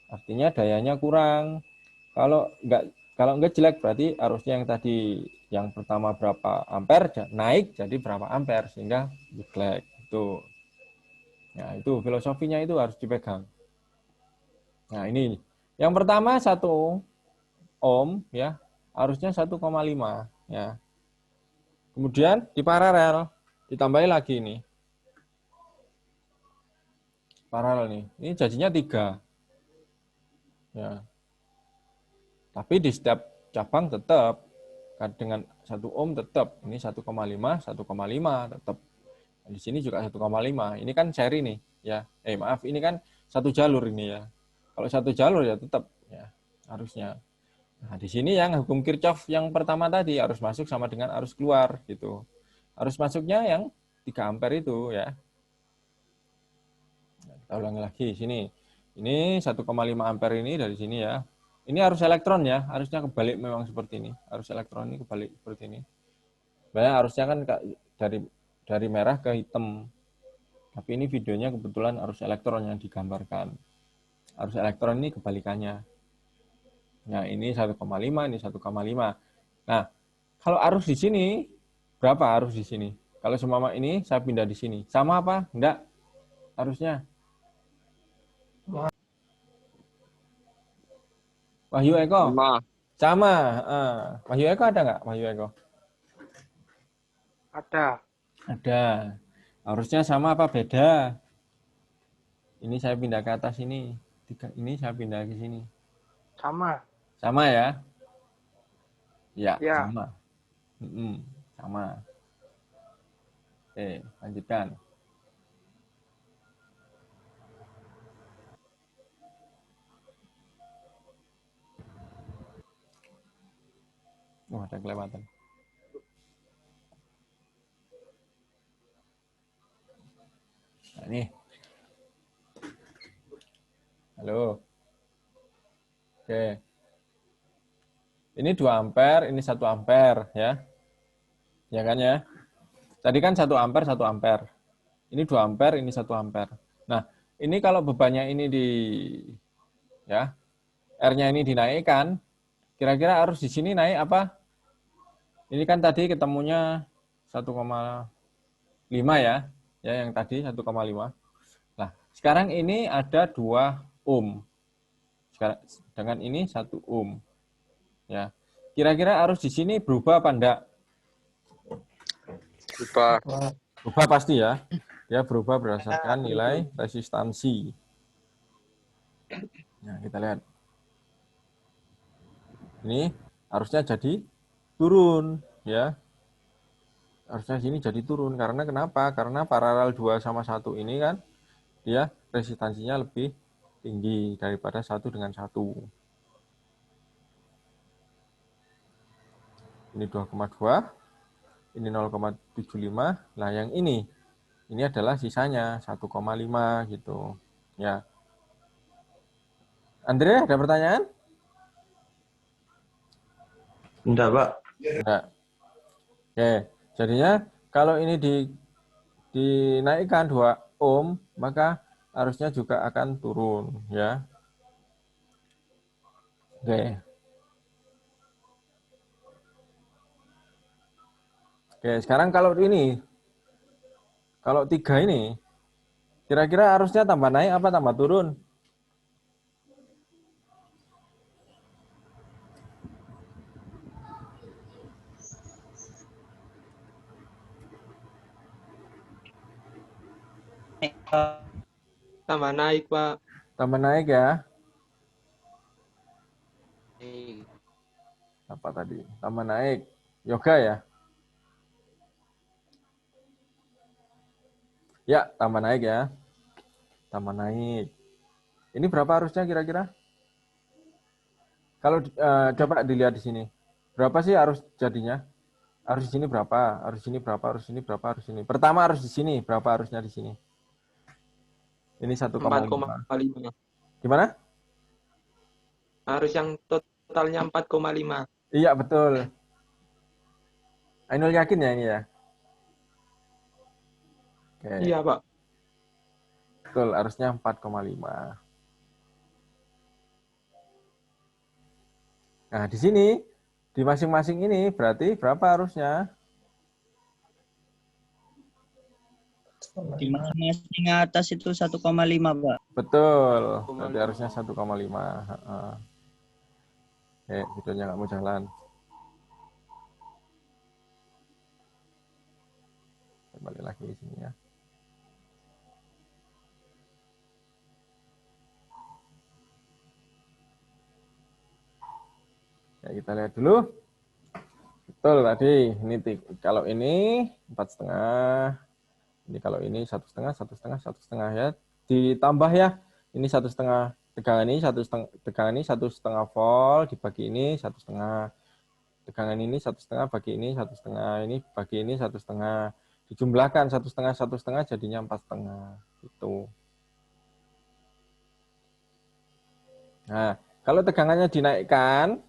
Artinya dayanya kurang. Kalau nggak jelek berarti arusnya yang tadi yang pertama berapa ampere naik jadi berapa ampere sehingga jelek itu. Ya, itu filosofinya itu harus dipegang. Nah, ini yang pertama 1 ohm ya, arusnya 1,5 ya. Kemudian di paralel ditambahin lagi nih. Paralel nih. Ini jadinya 3. Ya. Tapi di setiap cabang tetap dengan 1 ohm tetap. Ini 1,5 tetap. Di sini juga 1,5. Ini kan seri nih, ya. Maaf, ini kan satu jalur ini ya. Kalau satu jalur ya tetap ya harusnya. Nah, di sini yang hukum Kirchhoff yang pertama tadi arus masuk sama dengan arus keluar gitu. Arus masuknya yang 3 ampere itu ya. Nah, kita ulangi lagi sini. Ini 1,5 ampere ini dari sini ya. Ini arus elektron ya, arusnya kebalik memang seperti ini. Arus elektron ini kebalik seperti ini. Sebenarnya arusnya kan dari merah ke hitam. Tapi ini videonya kebetulan arus elektron yang digambarkan. Arus elektron ini kebalikannya. Nah, ini 1,5, ini 1,5. Nah, kalau arus di sini, berapa arus di sini? Kalau seumpama ini saya pindah di sini, sama apa? Enggak. Arusnya. Wahyu Eko? Sama. Wahyu Eko ada nggak? Wahyu Eko? Ada. Ada. Arusnya sama apa beda? Ini saya pindah ke atas ini. Ini saya pindah ke sini. Sama. Sama ya? Ya, Ya. sama. Sama. Oke, lanjutkan. Ada kelewatan. Nah, ini. Halo. Oke. Ini 2 ampere, ini 1 ampere ya. Ya kan ya? Tadi kan 1 ampere, 1 ampere. Ini 2 ampere, ini 1 ampere. Nah, ini kalau bebannya ini R-nya ini dinaikkan, Kira-kira arus di sini naik apa? Ini kan tadi ketemunya 1,5 ya. Ya, yang tadi 1,5. Nah, sekarang ini ada 2 ohm. Sekarang dengan ini 1 ohm. Ya. Kira-kira arus di sini berubah apa enggak? Lupa. Berubah pasti ya. Dia berubah berdasarkan nilai resistansi. Nah, kita lihat. Ini harusnya jadi turun ya. Harusnya sini jadi turun karena kenapa? Karena paralel 2 sama 1 ini kan dia resistansinya lebih tinggi daripada 1 dengan 1. Ini 2,2, ini 0,75. Nah, yang ini adalah sisanya 1,5 gitu. Ya. Andre, ada pertanyaan? Enggak, Pak. Enggak. Oke, jadinya kalau ini dinaikkan 2 ohm, maka arusnya juga akan turun ya. Oke. Oke, sekarang kalau 3 ini, kira-kira arusnya tambah naik apa tambah turun? Tambah naik, Pak. Tambah naik ya. Apa tadi? Tambah naik. Yoga ya? Ya, tambah naik ya. Tambah naik. Ini berapa arusnya kira-kira? Kalau coba dilihat di sini. Berapa sih arus jadinya? Arus di sini berapa? Arus sini berapa? Arus sini berapa? Arus sini. Pertama arus di sini, berapa arusnya di sini? Ini 1,5. 4,5. Gimana? Harus yang totalnya 4,5. Iya, betul. Ainul yakin ya ini ya? Oke. Iya, Pak. Betul, arusnya 4,5. Nah, di sini, di masing-masing ini berarti berapa arusnya? Di masing-masing atas itu 1,5, Pak. Betul, berarti harusnya 1,5. Videonya nggak mau jalan. Kembali lagi di sini ya. Ya, kita lihat dulu. Betul tadi, ini kalau ini 4,5. Ini kalau ini 1,5, 1,5, 1,5 ya. Ditambah ya. Ini 1,5. Tegangan ini 1,5, tegangan ini 1,5 volt dibagi ini 1,5. Tegangan ini 1,5 bagi ini 1,5. Ini bagi ini 1,5. Dijumlahkan 1,5, 1,5 jadinya 4,5. Itu. Nah, kalau tegangannya dinaikkan,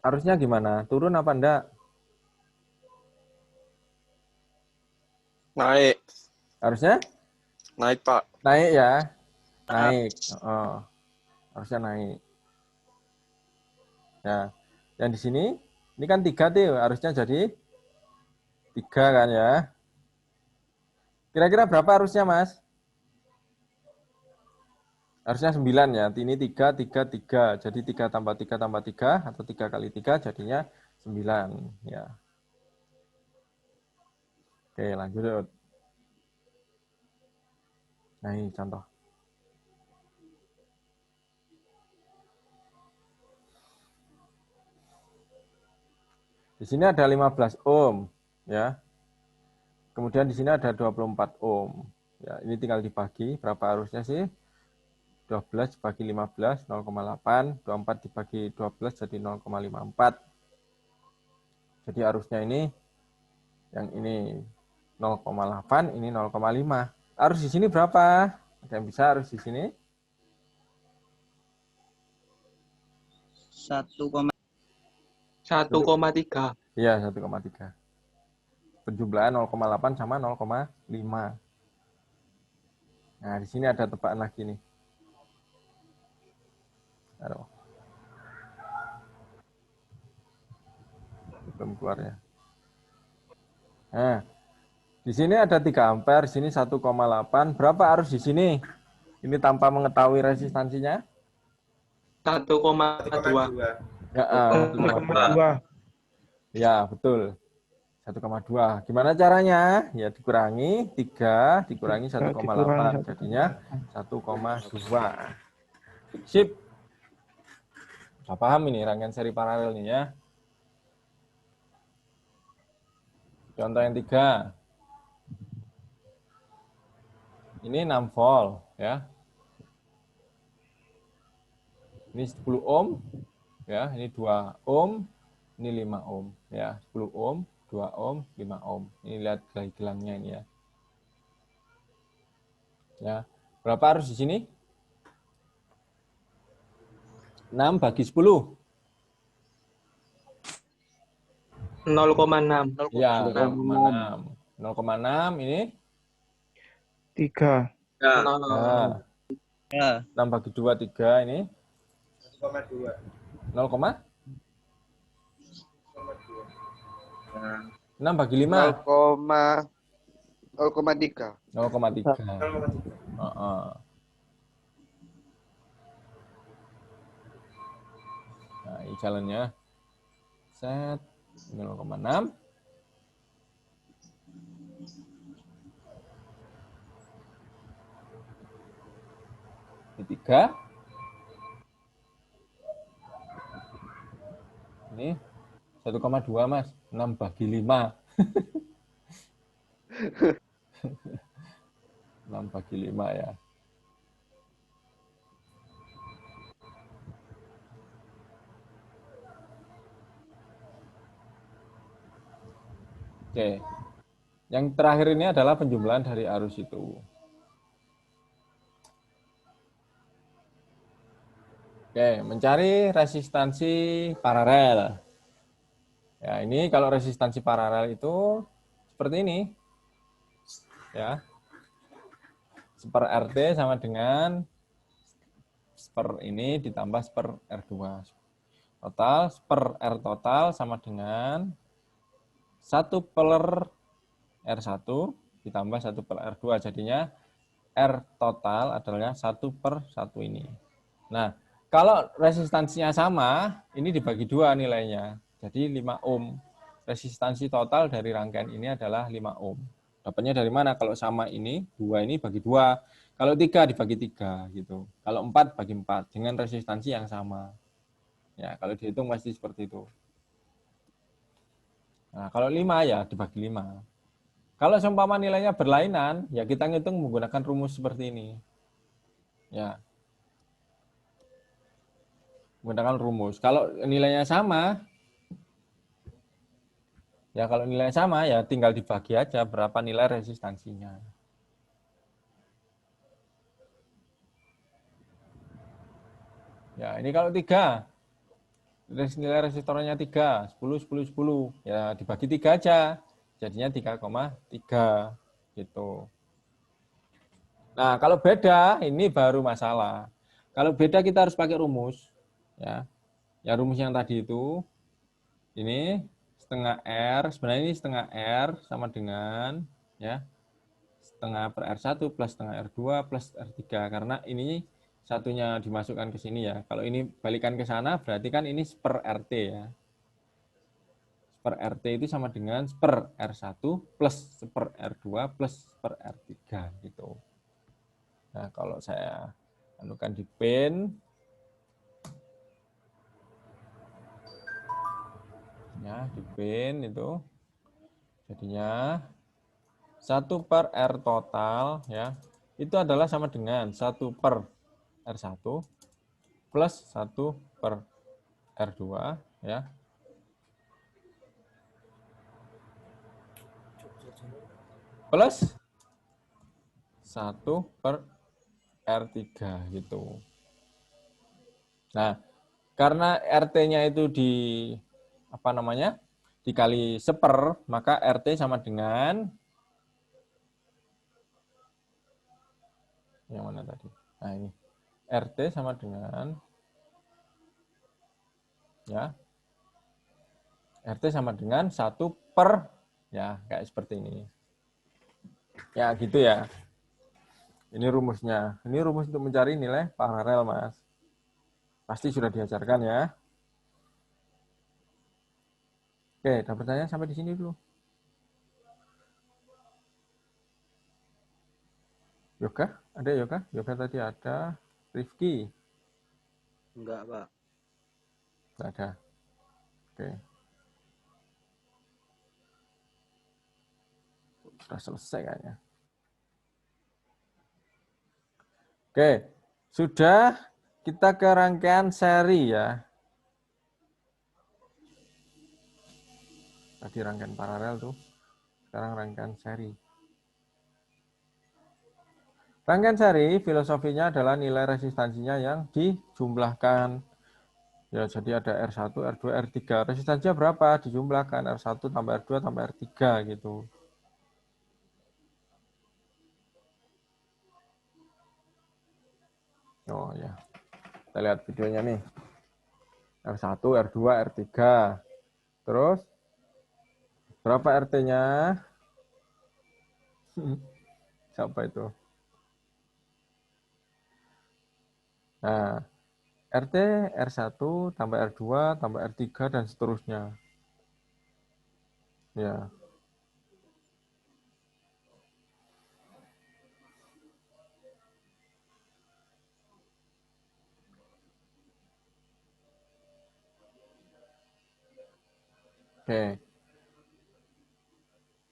harusnya gimana? Turun apa enggak? Naik. Harusnya? Naik, Pak. Naik ya. Naik. Oh, harusnya naik. Ya. Yang di sini, ini kan 3 tuh, harusnya jadi 3 kan ya. Kira-kira berapa harusnya, Mas? Harusnya 9 ya. Ini 3, 3, 3. Jadi 3 tambah 3 tambah 3 atau 3 kali 3 jadinya 9 ya. Oke, lanjut. Nah, ini contoh. Di sini ada 15 ohm ya. Kemudian di sini ada 24 ohm. Ya, ini tinggal dibagi berapa arusnya sih? 12 dibagi 15 0,8, 24 dibagi 12 jadi 0,54. Jadi arusnya ini yang ini 0,8, ini 0,5. Arus di sini berapa? Ada yang bisa arus di sini? 1,3. Iya, 1,3. Penjumlahan 0,8 sama 0,5. Nah, di sini ada tebakan lagi nih. Aduh. belum keluar ya. Nah, di sini ada 3 ampere, di sini 1,8. Berapa arus di sini? Ini tanpa mengetahui resistansinya? 1,2. Ya, 1,2. Ya, betul. 1,2. Gimana caranya? Ya dikurangi 3, dikurangi 1,8. Jadinya 1,2. Sip. Sudah paham ini rangkaian seri paralel nih ya. Contoh yang 3. Ini 6 volt ya. Ini 10 ohm ya, ini 2 ohm, ini 5 ohm ya. 10 ohm, 2 ohm, 5 ohm. Ini lihat gelangnya ini ya. Ya. Berapa arus di sini? 6 bagi 10. 0,6. Ya, 0,6. 0,6 ini 3. nah, Ya. 6 bagi 2, 3 ini 0, 6 bagi 5 0,3. 0,3. Nah, ini jalannya. Set 0,6. Ini 3. Ini 1,2 Mas. 6 bagi 5. 6 bagi 5 ya. Oke. Yang terakhir ini adalah penjumlahan dari arus itu. Oke, mencari resistansi paralel. Ya, ini kalau resistansi paralel itu seperti ini. Ya. Seper RT sama dengan seper ini ditambah seper R2. Total, seper R total sama dengan 1 per R1 ditambah 1 per R2. Jadinya R total adalah 1 per 1 ini. Nah, kalau resistansinya sama, ini dibagi 2 nilainya. Jadi 5 ohm. Resistansi total dari rangkaian ini adalah 5 ohm. Dapatnya dari mana? Kalau sama ini, 2 ini bagi 2. Kalau 3 dibagi 3 gitu. Kalau 4 bagi 4 dengan resistansi yang sama. Ya, kalau dihitung pasti seperti itu. Nah, kalau 5 ya dibagi 5. Kalau seumpama nilainya berlainan, ya kita ngitung menggunakan rumus seperti ini. Ya. Menggunakan rumus. Kalau nilainya sama, ya kalau nilainya sama ya tinggal dibagi aja berapa nilai resistansinya. Ya, ini kalau 3. Nilai resistornya 3, 10, 10, 10. Ya, dibagi 3 aja. Jadinya 3,3 gitu. Nah, kalau beda ini baru masalah. Kalau beda kita harus pakai rumus. Ya, ya rumus yang tadi itu. Ini setengah R, sebenarnya ini setengah R sama dengan ya setengah per R1 plus setengah R2 plus R3. Karena ini satunya dimasukkan ke sini ya. Kalau ini balikan ke sana berarti kan ini per RT ya. Per RT itu sama dengan per R1 plus per R2 plus per R3 gitu. Nah, kalau saya anukan di pen ya, di pen itu jadinya 1 per R total ya. Itu adalah sama dengan 1 per R1 plus 1 per R2 ya. Plus 1 per R3 gitu. Nah, karena RT-nya itu dikali seper, maka RT sama dengan yang mana tadi? Nah, ini. RT sama dengan ya RT sama dengan 1 per, ya kayak seperti ini. Ya gitu ya. Ini rumusnya. Ini rumus untuk mencari nilai paralel, Mas. Pasti sudah diajarkan ya. Oke, ada pertanyaan sampai di sini dulu. Yoga? Ada Yoga? Yoga tadi ada. Rifki? Enggak, Pak. Tidak ada. Oke. Sudah selesai kayaknya. Oke. Sudah kita ke rangkaian seri ya. Tadi rangkaian paralel tuh. Sekarang rangkaian seri. Rangkaian seri filosofinya adalah nilai resistansinya yang dijumlahkan. Ya, jadi ada R1, R2, R3. Resistansinya berapa? Dijumlahkan R1 tambah R2 tambah R3 gitu. Oh ya. Kita lihat videonya nih. R1, R2, R3. Terus berapa RT-nya? Siapa itu? Nah, RT, R1, tambah R2, tambah R3, dan seterusnya. Ya. Oke.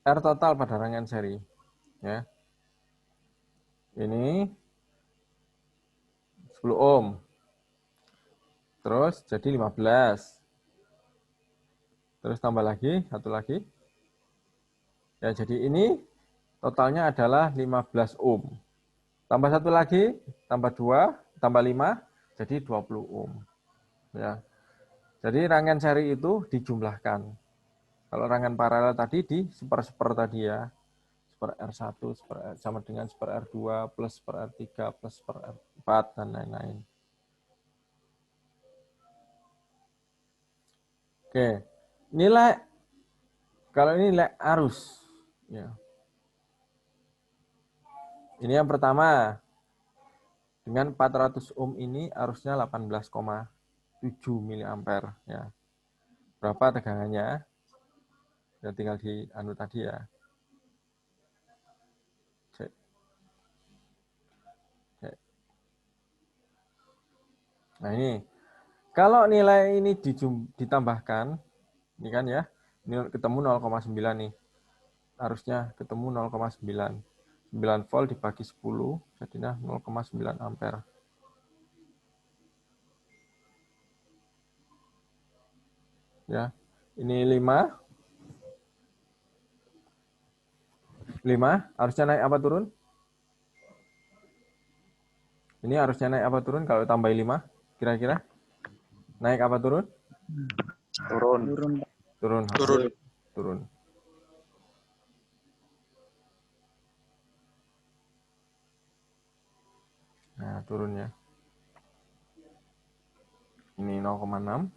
R total pada rangkaian seri. Ya. Ini 10 ohm. Terus jadi 15. Terus tambah lagi, satu lagi. Ya, jadi ini totalnya adalah 15 ohm. Tambah satu lagi, tambah 2, tambah 5, jadi 20 ohm. Ya. Jadi rangkaian seri itu dijumlahkan. Kalau rangkaian paralel tadi di seper-seper tadi ya. Seper R1 sama dengan seper R2 plus seper R3 plus seper R4 dan lain-lain. Oke. Nilai kalau ini nilai arus ya. Ini yang pertama. Dengan 400 ohm ini arusnya 18,7 mA ya. Berapa tegangannya? Ya tinggal di anu tadi ya. Cek. Cek. Nah ini. Kalau nilai ini ditambahkan, ini kan ya, ini ketemu 0,9 nih. Arusnya ketemu 0,9. 9 volt dibagi 10, jadinya 0,9 ampere. Ya, ini 5. 5, harusnya naik apa turun? Ini harusnya naik apa turun kalau tambah 5? Kira-kira? Naik apa turun? Turun. Turun. Turun. Turun. Turun. Nah, turun ya. Ini 0,6.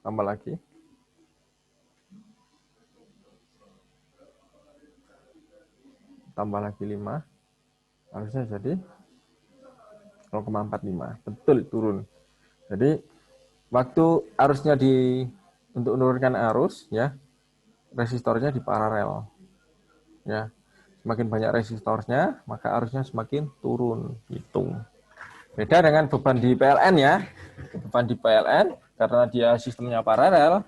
Tambah lagi. Tambah lagi 5. Harusnya jadi 0,45. Betul, turun. Jadi, waktu arusnya untuk menurunkan arus, ya, resistornya di paralel. Ya, semakin banyak resistornya, maka arusnya semakin turun. Gitu. Beda dengan beban di PLN ya. Beban di PLN, karena dia sistemnya paralel,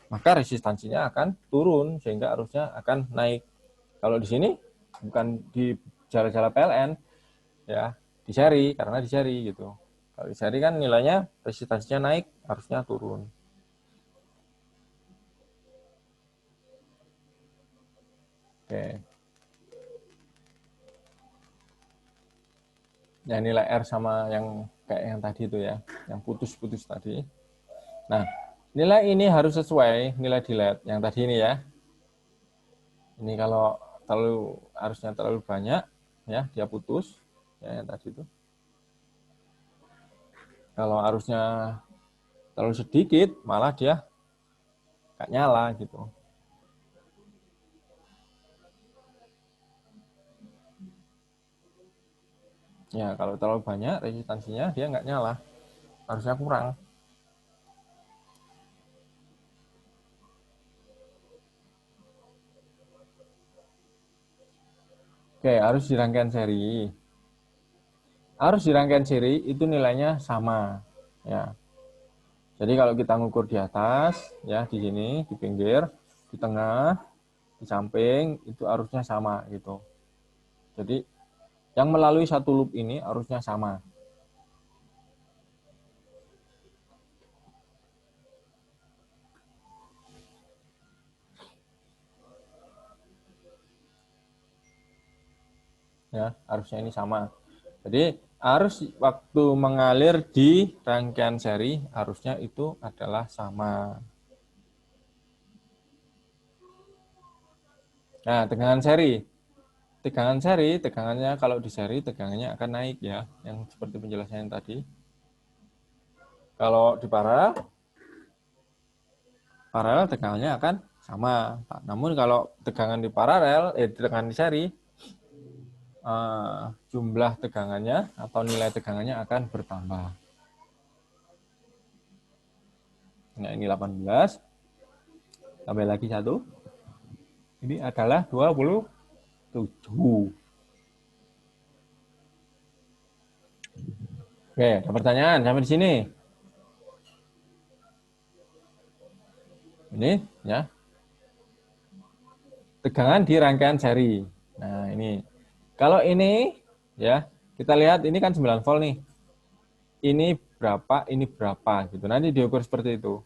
maka resistansinya akan turun, sehingga arusnya akan naik. Kalau di sini, bukan di jala-jala PLN, ya, di seri, karena di seri gitu. Kalau di seri kan nilainya resistansinya naik, arusnya turun. Oke. Ya, nilai R sama yang kayak yang tadi itu ya, yang putus-putus tadi. Nah, nilai ini harus sesuai nilai di LED yang tadi ini ya. Ini kalau arusnya terlalu banyak, ya dia putus, ya yang tadi itu. Kalau arusnya terlalu sedikit, malah dia nggak nyala gitu. Ya, kalau terlalu banyak resistansinya dia nggak nyala, harusnya kurang. Oke, arus di rangkaian seri. Arus di rangkaian seri itu nilainya sama, ya. Jadi kalau kita ngukur di atas, ya di sini, di pinggir, di tengah, di samping, itu arusnya sama gitu. Jadi yang melalui satu loop ini arusnya sama. Ya, arusnya ini sama. Jadi arus waktu mengalir di rangkaian seri arusnya itu adalah sama. Nah, tegangan seri. Tegangan seri, tegangannya kalau di seri tegangannya akan naik ya, yang seperti penjelasan yang tadi. Kalau di paralel tegangannya akan sama. Namun kalau tegangan di tegangan di seri, jumlah tegangannya atau nilai tegangannya akan bertambah. Nah, ini 18. Tambah lagi 1. Ini adalah 27. Oke, ada pertanyaan sampai di sini. Ini ya. Tegangan di rangkaian seri. Nah, ini. Kalau ini ya, kita lihat ini kan 9 volt nih. Ini berapa gitu. Nanti diukur seperti itu.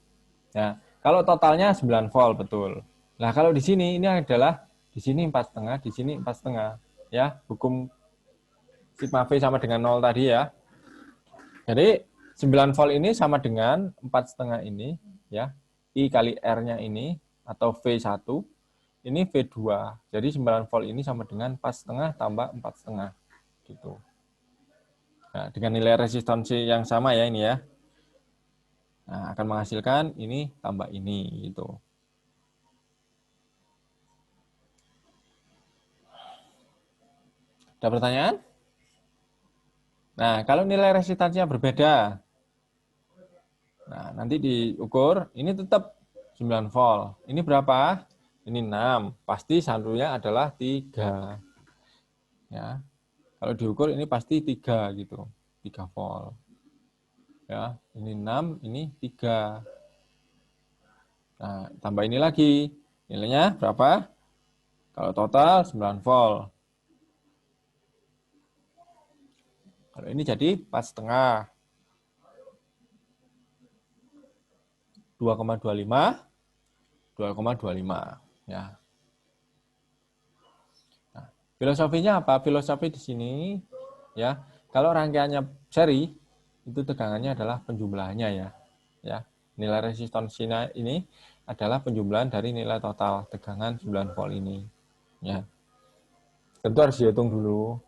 Ya, kalau totalnya 9 volt betul. Nah, kalau di sini ini adalah di sini 4,5, di sini 4,5 ya. Hukum sigma V sama dengan 0 tadi ya. Jadi 9 volt ini sama dengan 4,5 ini ya. I kali R-nya ini atau V1 ini V2. Jadi 9 volt ini sama dengan 4,5 tambah 4,5 gitu. Nah, dengan nilai resistansi yang sama ya ini ya. Nah, akan menghasilkan ini tambah ini gitu. Ada pertanyaan? Nah, kalau nilai resistansinya berbeda. Nah, nanti diukur ini tetap 9 volt. Ini berapa? Ini 6, pasti satunya adalah 3. Ya. Kalau diukur ini pasti 3 gitu. 3 volt. Ya, ini 6, ini 3. Nah, tambah ini lagi. Nilainya berapa? Kalau total 9 volt. Kalau ini jadi 4,5. 2,25. 2,25. Ya. Nah, filosofinya apa? Filosofi di sini ya, kalau rangkaiannya seri itu tegangannya adalah penjumlahannya ya. Ya, nilai resistansinya ini adalah penjumlahan dari nilai total tegangan 9 volt ini. Ya. Tentu harus dihitung dulu.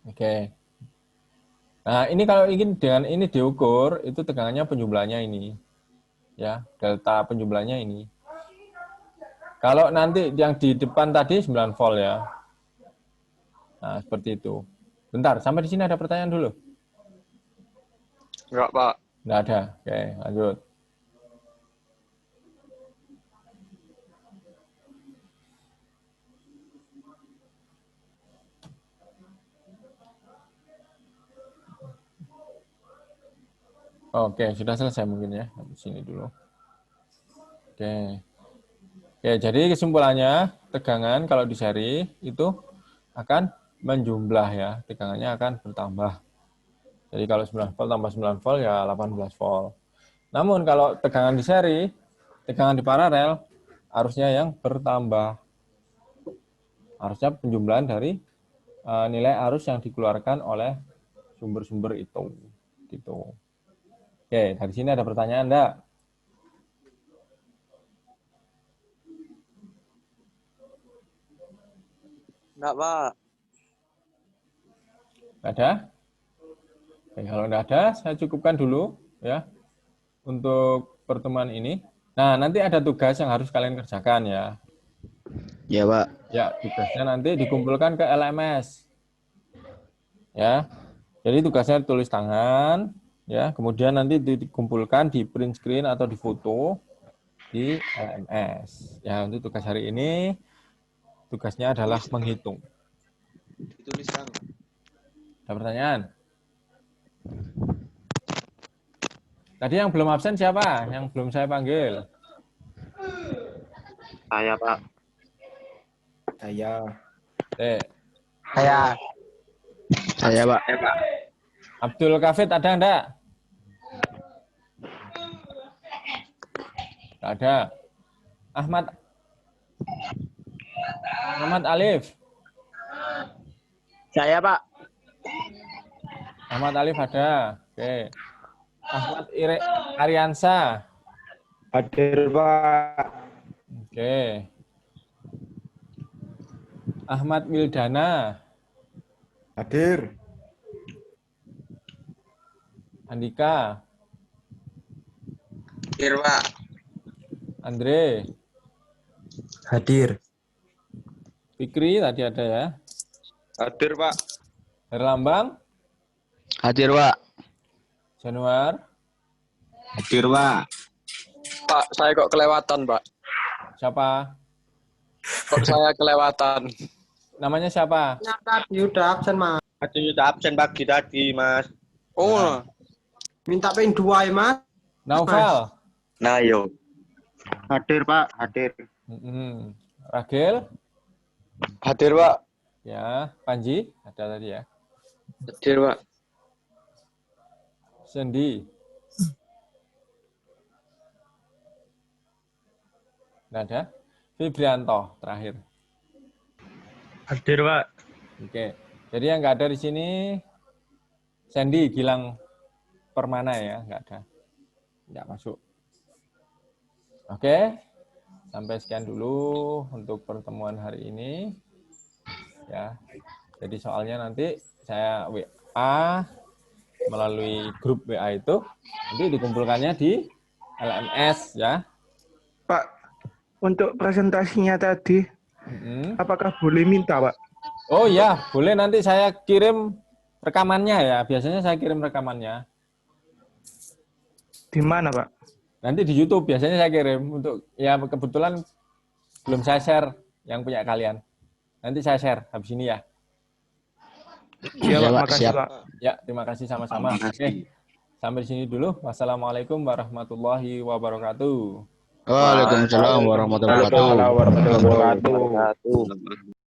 Oke. Nah, ini kalau ingin dengan ini diukur, itu tegangannya penjumlahnya ini. Ya, delta penjumlahnya ini. Kalau nanti yang di depan tadi 9 volt ya. Nah, seperti itu. Bentar, sampai di sini ada pertanyaan dulu? Enggak, Pak. Enggak ada. Oke, lanjut. Oke, sudah selesai mungkin ya. Di sini dulu. Oke. Oke, jadi kesimpulannya tegangan kalau di seri itu akan menjumlah ya. Tegangannya akan bertambah. Jadi kalau 9 volt tambah 9 volt ya 18 volt. Namun kalau tegangan di seri, tegangan di paralel arusnya yang bertambah. Arusnya penjumlahan dari nilai arus yang dikeluarkan oleh sumber-sumber itu. Gitu. Oke, dari sini ada pertanyaan enggak? Enggak, Pak. Nggak ada? Oke, kalau nggak ada, saya cukupkan dulu ya untuk pertemuan ini. Nah, nanti ada tugas yang harus kalian kerjakan ya. Ya, Pak. Ya, tugasnya nanti dikumpulkan ke LMS. Ya. Jadi tugasnya tulis tangan, ya. Kemudian nanti dikumpulkan di print screen atau di foto di LMS. Ya, untuk tugas hari ini tugasnya adalah menghitung. Ditulis tangan. Ada pertanyaan? Tadi yang belum absen siapa? Yang belum saya panggil? Saya, Pak. Saya. Saya. Saya, Pak. Abdul Kafid ada enggak? Enggak ada. Ahmad Alif. Saya, Pak. Ahmad Alif ada. Oke. Ahmad Ariansa. Hadir, Pak. Oke. Ahmad Wildana. Hadir. Andika. Hadir, Pak. Andre. Hadir. Fikri tadi ada ya. Hadir, Pak. Herlambang. Hadir, Pak. Januar. Hadir, Pak. Pak, saya kok kelewatan, Pak. Siapa? Kok saya kelewatan? Namanya siapa? Tadi udah absen, Mas. Tadi udah absen pagi tadi, Mas. Oh, Minta pin 2 ya, Mas. Naufal. Nah, yo. Hadir, Pak. Hadir. Ragil. hadir, Pak. Ya. Panji. Ada tadi ya. Hadir, Pak. Sendi. Nggak ada. Fibrianto terakhir. Hadir, Pak. Oke. Jadi yang nggak ada di sini Sandy Gilang Permana ya, nggak ada. Nggak masuk. Oke. Sampai sekian dulu untuk pertemuan hari ini. Ya. Jadi soalnya nanti saya WA melalui grup WA itu nanti dikumpulkannya di LMS ya. Pak, untuk presentasinya tadi, apakah boleh minta, Pak? Oh iya, boleh nanti saya kirim rekamannya ya. Biasanya saya kirim rekamannya. Di mana, Pak? Nanti di YouTube biasanya saya kirim untuk ya kebetulan belum saya share yang punya kalian. Nanti saya share habis ini ya. Iya, Pak. Makasih, Pak. Ya, terima kasih sama-sama. Oke. Sampai di sini dulu. Wassalamualaikum warahmatullahi wabarakatuh. Waalaikumsalam warahmatullahi wabarakatuh. Waalaikumsalam warahmatullahi wabarakatuh.